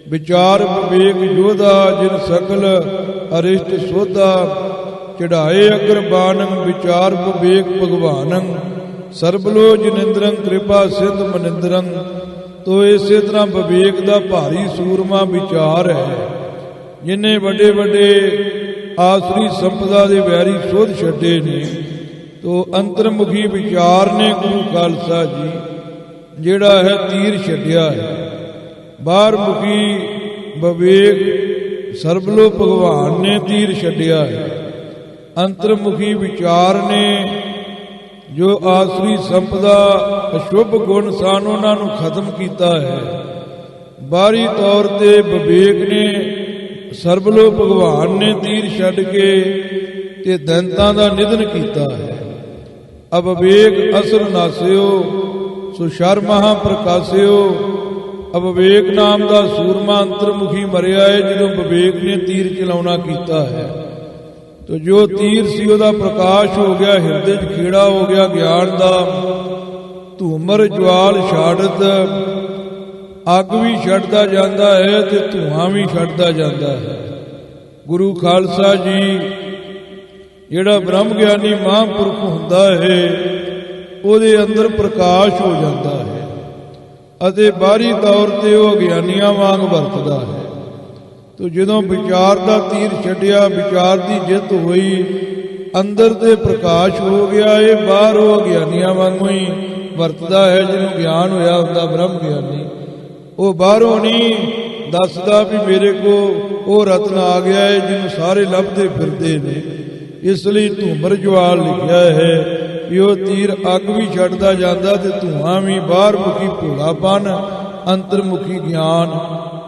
ਵਿਚਾਰ ਵਿਵੇਕ ਯੋਧਾ ਜਿਨ ਸਕਲ ਅਰਿਸ਼ਟ ਸੋਧਾ, ਚੜਾਏ ਅਗਰ ਬਾਨੰ ਵਿਚਾਰ ਵਿਵੇਕ ਭਗਵਾਨੰ, ਸਰਬਲੋ ਜਨਿੰਦਰੰ ਕਿਰਪਾ ਸਿਧ ਮਨਿੰਦਰੰ। ਤੋ ਇਸੇ ਤਰ੍ਹਾਂ ਵਿਵੇਕ ਦਾ ਭਾਰੀ ਸੂਰਮਾ ਵਿਚਾਰ ਹੈ, ਜਿਨੇ ਵੱਡੇ ਵੱਡੇ ਆਸਰੀ ਸੰਪਦਾ ਦੇ ਵੈਰੀ ਸੋਧ ਛੱਡੇ ਨੇ। ਤੋ ਅੰਤਰਮੁਖੀ ਵਿਚਾਰ ਨੇ ਗੁਰੂ ਖਾਲਸਾ ਜੀ ਜਿਹੜਾ ਹੈ ਤੀਰ ਛੱਡਿਆ ਹੈ। ਬਾਹਰਮੁਖੀ ਵਿਵੇਕ ਸਰਬਲੋ ਭਗਵਾਨ ਨੇ ਤੀਰ ਛੱਡਿਆ ਹੈ। ਅੰਤਰਮੁਖੀ ਵਿਚਾਰ ਨੇ ਜੋ ਆਸਰੀ ਸੰਪਦਾ ਅਸ਼ੁਭ ਗੁਣ ਸਨ ਉਹਨਾਂ ਨੂੰ ਖਤਮ ਕੀਤਾ ਹੈ। ਬਾਹਰੀ ਤੌਰ ਤੇ ਵਿਵੇਕ ਨੇ ਸਰਬਲੋ ਭਗਵਾਨ ਨੇ ਤੀਰ ਛੱਡ ਕੇ ਤੇ ਦੈਂਤਾਂ ਦਾ ਨਿਧਨ ਕੀਤਾ ਹੈ। ਅਵਿਵੇਕ ਅਸਰ ਨਾਸਿਓ ਸੋ ਸ਼ਰ ਮਹਾ ਪ੍ਰਕਾਸਿਓ। ਅਵਿਵੇਕ ਨਾਮ ਦਾ ਸੂਰਮਾ ਅੰਤਰਮੁਖੀ ਮਰਿਆ ਹੈ ਜਦੋਂ ਵਿਵੇਕ ਨੇ ਤੀਰ ਚਲਾਉਣਾ ਕੀਤਾ ਹੈ। ਤੋ ਜੋ ਤੀਰ ਸੀ ਉਹਦਾ ਪ੍ਰਕਾਸ਼ ਹੋ ਗਿਆ, ਹਿਰਦੇ 'ਚ ਖੇੜਾ ਹੋ ਗਿਆ ਗਿਆਨ ਦਾ। ਧੂਮਰ ਜਵਾਲ ਛਾੜਤ, ਅੱਗ ਵੀ ਛੱਡਦਾ ਜਾਂਦਾ ਹੈ ਤੇ ਧੂਆਂ ਵੀ ਛੱਡਦਾ ਜਾਂਦਾ ਹੈ। ਗੁਰੂ ਖਾਲਸਾ ਜੀ ਜਿਹੜਾ ਬ੍ਰਹਮ ਗਿਆਨੀ ਮਹਾਂਪੁਰਖ ਹੁੰਦਾ ਹੈ ਉਹਦੇ ਅੰਦਰ ਪ੍ਰਕਾਸ਼ ਹੋ ਜਾਂਦਾ ਹੈ ਅਤੇ ਬਾਹਰੀ ਤੌਰ ਤੇ ਉਹ ਅਗਿਆਨੀਆਂ ਵਾਂਗ ਵਰਤਦਾ ਹੈ। ਤੋ ਜਦੋਂ ਵਿਚਾਰ ਦਾ ਤੀਰ ਛੱਡਿਆ, ਵਿਚਾਰ ਦੀ ਜਿੱਤ ਹੋਈ, ਅੰਦਰ ਤੇ ਪ੍ਰਕਾਸ਼ ਹੋ ਗਿਆ। ਇਹ ਬਾਹਰ ਉਹ ਅਗਿਆਨੀਆਂ ਵਾਂਗੂ ਹੀ ਵਰਤਦਾ ਹੈ। ਜਿਹਨੂੰ ਗਿਆਨ ਹੋਇਆ ਹੁੰਦਾ ਬ੍ਰਹਮ ਗਿਆਨੀ, ਉਹ ਬਾਹਰੋਂ ਨਹੀਂ ਦੱਸਦਾ ਵੀ ਮੇਰੇ ਕੋ ਉਹ ਰਤਨ ਆ ਗਿਆ ਹੈ ਜਿਹਨੂੰ ਸਾਰੇ ਲੱਭਦੇ ਫਿਰਦੇ ਨੇ। ਇਸ ਲਈ ਧੂਮਰ ਜਵਾਲ ਲਿਖਿਆ ਹੈ ਵੀ ਉਹ ਤੀਰ ਅੱਗ ਵੀ ਛੱਡਦਾ ਜਾਂਦਾ ਤੇ ਧੂਆਂ ਵੀ। ਬਾਹਰਮੁਖੀ ਭੋਲਾਪਨ, ਅੰਤਰਮੁਖੀ ਗਿਆਨ,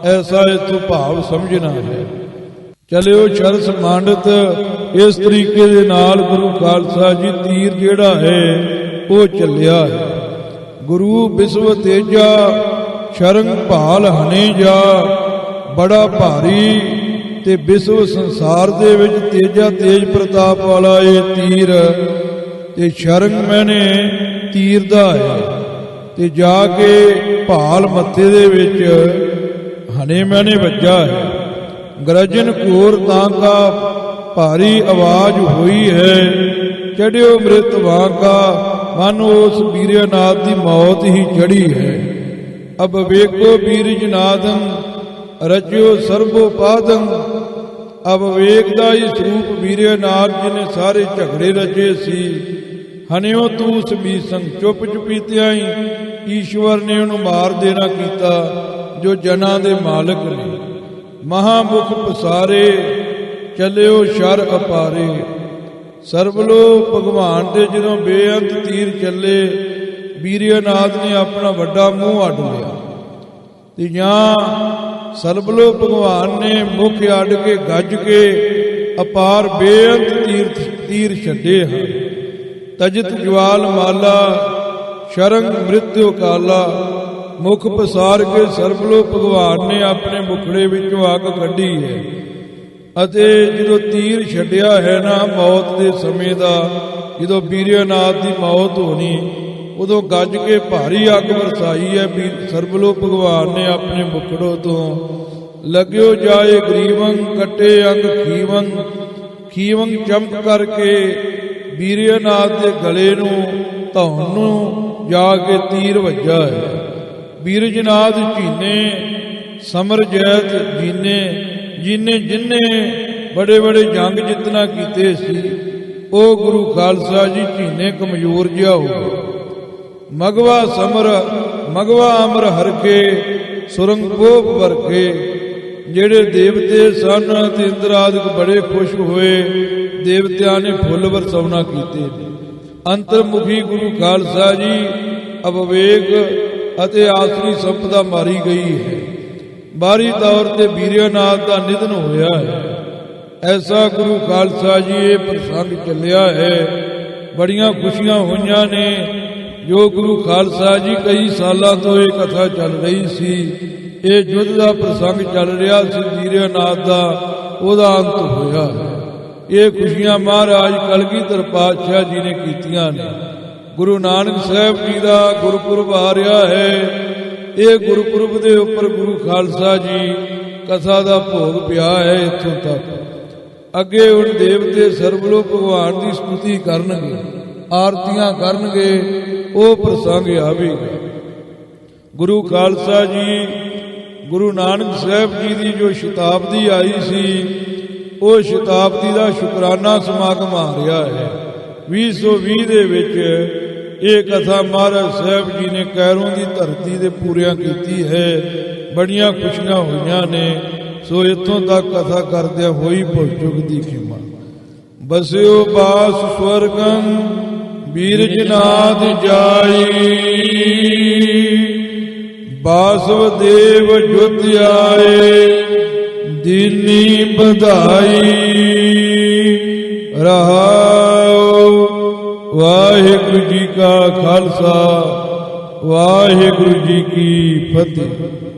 ਐਸਾ ਇਥੋਂ ਭਾਵ ਸਮਝਣਾ ਹੈ। ਚਲਿਓ ਸ਼ਰਸ ਮੰਡਤ ਇਸ ਤਰੀਕੇ ਦੇ ਨਾਲ ਗੁਰੂ ਖਾਲਸਾ ਜੀ ਤੀਰ ਜਿਹੜਾ ਹੈ ਉਹ ਚੱਲਿਆ ਹੈ। ਗੁਰੂ ਵਿਸ਼ਵ ਤੇਜਾ ਸ਼ਰੰਗ ਭਾਲ ਹਨੇ ਜਾ, ਬੜਾ ਭਾਰੀ ਤੇ ਵਿਸ਼ਵ ਸੰਸਾਰ ਦੇ ਵਿੱਚ ਤੇਜਾ ਤੇਜ ਪ੍ਰਤਾਪ ਵਾਲਾ ਇਹ ਤੀਰ ਤੇ ਸ਼ਰੰਗ ਮੈਨੇ ਤੀਰ ਦਾ ਹੈ। ਤੇ ਜਾ ਕੇ ਭਾਲ ਮੱਥੇ ਦੇ ਵਿੱਚ ਹਨੇ ਮੈਨੇ ਵੱਜਾ ਹੈ। ਗਰਜਨ ਘੋਰ ਤਾਂ ਕਾ ਭਾਰੀ ਆਵਾਜ਼ ਹੋਈ ਹੈ, ਚੜਿਓ ਮ੍ਰਿਤ ਵਾਂਗਾ ਮਨ ਉਸ ਬੀਰਜਨਾਥ ਦੀ ਮੌਤ ਹੀ ਚੜੀ ਹੈ। ਅਬ ਵੇਖੋ ਬੀਰਜਨਾਥੰ ਰਚਿਓ ਸਰਬੋ ਪਾਦੰ। ਅਬ ਵੇਖਦਾ ਹੀ ਸਰੂਪ ਬੀਰਜਨਾਥ ਜਿਹਨੇ ਸਾਰੇ ਝਗੜੇ ਰਚੇ ਸੀ। ਹਨਿਓ ਤੂੰ ਸਮੀਸੰ ਚੁੱਪ ਚੁਪੀਤਿਆਂ ਹੀ ਈਸ਼ਵਰ ਨੇ ਉਹਨੂੰ ਮਾਰ ਦੇਣਾ ਕੀਤਾ ਜੋ ਜਨਾਂ ਦੇ ਮਾਲਕ ਨੇ। ਮਹਾਮੁਖ ਪਸਾਰੇ ਚੱਲਿਓ ਸ਼ਰ ਅਪਾਰੇ। ਸਰਬਲੋ ਭਗਵਾਨ ਦੇ ਜਦੋਂ ਬੇਅੰਤ ਤੀਰ ਚੱਲੇ, ਬੀਰਜਨਾਥ ਨੇ ਆਪਣਾ ਵੱਡਾ ਮੂੰਹ ਅੱਡ ਲਿਆ ਤੇ ਜਾਂ ਸਰਬਲੋ ਭਗਵਾਨ ਨੇ ਮੁਖ ਅੱਡ ਕੇ ਗੱਜ ਕੇ ਅਪਾਰ ਬੇਅੰਤ ਤੀਰ ਛੱਡੇ ਹਨ। ਤਜਤ ਜਵਾਲ ਮਾਲਾ ਸ਼ਰੰਗ ਮ੍ਰਿਤਿਉ ਕਾਲਾ। ਮੁਖ ਪਸਾਰ ਕੇ ਸਰਬਲੋ ਭਗਵਾਨ ਨੇ ਆਪਣੇ ਮੁਖੜੇ ਵਿੱਚੋਂ ਅੱਗ ਕੱਢੀ ਹੈ ਅਤੇ ਜਦੋਂ ਤੀਰ ਛੱਡਿਆ ਹੈ ਨਾ ਮੌਤ ਦੇ ਸਮੇਂ ਦਾ, ਜਦੋਂ ਬੀਰਜਨਾਥ ਦੀ ਮੌਤ ਹੋਣੀ, ਉਦੋਂ ਗੱਜ ਕੇ ਭਾਰੀ ਅੱਗ ਵਰਸਾਈ ਹੈ। ਸਰਬਲੋ ਭਗਵਾਨ ਨੇ ਆਪਣੇ ਮੁਖੜੋਂ ਤੋਂ ਲੱਗਿਓ ਜਾਏ ਗਰੀਵੰ ਕੱਟੇ ਅੰਗ ਖੀਵੰ। ਖੀਵੰ ਚਮਕ ਕਰਕੇ ਬੀਰਜਨਾਥ ਦੇ ਗਲੇ ਨੂੰ ਧੌਣ ਨੂੰ ਜਾ ਕੇ ਤੀਰ ਵੱਜਾ ਹੈ। ਬੀਰਜਨਾਥ ਜੀਨੇ ਸਮਰ ਜੈਤ ਜੀਨੇ ਜਿਨੇ ਬੜੇ ਬੜੇ ਜੰਗ ਜਿੱਤਣਾ ਕੀਤੇ ਸੀ, ਉਹ ਗੁਰੂ ਖਾਲਸਾ ਜੀ ਝੀਨੇ ਕਮਜ਼ੋਰ ਜਿਹਾ ਹੋ ਗਿਆ। ਮਗਵਾ ਅਮਰ ਹਰਕੇ ਸੁਰੰਗ ਪੋਪ ਵਰਕੇ। ਜਿਹੜੇ ਦੇਵਤੇ ਸਨ ਤੇ ਇੰਦਰ ਆਦਿਕ ਬੜੇ ਖੁਸ਼ ਹੋਏ। ਦੇਵਤਿਆਂ ਨੇ ਫੁੱਲ ਵਰਸਾਉਣਾ ਕੀਤੇ। ਅੰਤਰਮੁਖੀ ਗੁਰੂ ਖਾਲਸਾ ਜੀ ਅਵਵੇਕ ਅਤੇ ਆਸਰੀ ਸੰਪਦਾ ਮਾਰੀ ਗਈ ਹੈ। ਬਾਹਰੀ ਤੌਰ ਤੇ ਵੀਰਯਨਾਥ ਦਾ ਨਿਧਨ ਹੋਇਆ ਹੈ। ਐਸਾ ਗੁਰੂ ਖਾਲਸਾ ਜੀ ਇਹ ਪ੍ਰਸੰਗ ਚੱਲਿਆ ਹੈ। ਬੜੀਆਂ ਖੁਸ਼ੀਆਂ ਹੋਈਆਂ ਨੇ। ਜੋ ਗੁਰੂ ਖਾਲਸਾ ਜੀ ਕਈ ਸਾਲਾਂ ਤੋਂ ਇਹ ਕਥਾ ਚੱਲ ਰਹੀ ਸੀ। ਇਹ ਯੁੱਧ ਦਾ ਪ੍ਰਸੰਗ ਚੱਲ ਰਿਹਾ ਸੀ ਵੀਰਯਨਾਥ ਦਾ, ਉਹਦਾ ਅੰਤ ਹੋਇਆ ਹੈ। ਇਹ ਖੁਸ਼ੀਆਂ ਮਹਾਰਾਜ ਕਲਗੀਧਰ ਪਾਤਸ਼ਾਹ ਜੀ ਨੇ ਕੀਤੀਆਂ ਨੇ। ਗੁਰੂ ਨਾਨਕ ਸਾਹਿਬ ਜੀ ਦਾ ਗੁਰਪੁਰਬ ਆ ਰਿਹਾ ਹੈ। ਇਹ ਗੁਰਪੁਰਬ ਦੇ ਉੱਪਰ ਗੁਰੂ ਖਾਲਸਾ ਜੀ ਕਥਾ ਦਾ ਭੋਗ ਪਿਆ ਹੈ। ਇੱਥੋਂ ਤੱਕ ਅੱਗੇ ਹੁਣ ਦੇਵਤੇ ਸਰਬਲੋਕ ਭਗਵਾਨ ਦੀ ਸਤੁਤੀ ਕਰਨਗੇ, ਆਰਤੀਆਂ ਕਰਨਗੇ, ਉਹ ਪ੍ਰਸੰਗ ਆਵੇਗਾ। ਗੁਰੂ ਖਾਲਸਾ ਜੀ ਗੁਰੂ ਨਾਨਕ ਸਾਹਿਬ ਜੀ ਦੀ ਜੋ ਸ਼ਤਾਬਦੀ ਆਈ ਸੀ, ਉਹ ਸ਼ਤਾਬਦੀ ਦਾ ਸ਼ੁਕਰਾਨਾ ਸਮਾਗਮ ਆ ਰਿਹਾ ਹੈ। 2020 ਦੇ ਵਿੱਚ ਇਹ ਕਥਾ ਮਹਾਰਾਜ ਸਾਹਿਬ ਜੀ ਨੇ ਕੈਰੋਂ ਦੀ ਧਰਤੀ ਦੇ ਪੂਰਿਆਂ ਕੀਤੀ ਹੈ। ਬੜੀਆਂ ਖੁਸ਼ੀਆਂ ਹੋਈਆਂ ਨੇ। ਸੋ ਇੱਥੋਂ ਤੱਕ ਕਥਾ ਕਰਦਿਆਂ ਹੋਈ ਭੁੱਲ ਚੁੱਕ ਦੀ ਖਿਮਾ। ਬਸਿਓ ਬਾਸ ਸਵਰਗੰ ਬੀਰਜਨਾਥ ਜਾਈ। ਬਾਸਵ ਦੇਵ ਜੁਤ ਆਏ ਦੀਨੀ ਵਧਾਈ। ਰਹਾਉ ਵਾਹਿਗੁਰੂ ਜੀ ਕਾ ਖਾਲਸਾ ਵਾਹਿਗੁਰੂ ਜੀ ਕੀ ਫਤਿਹ।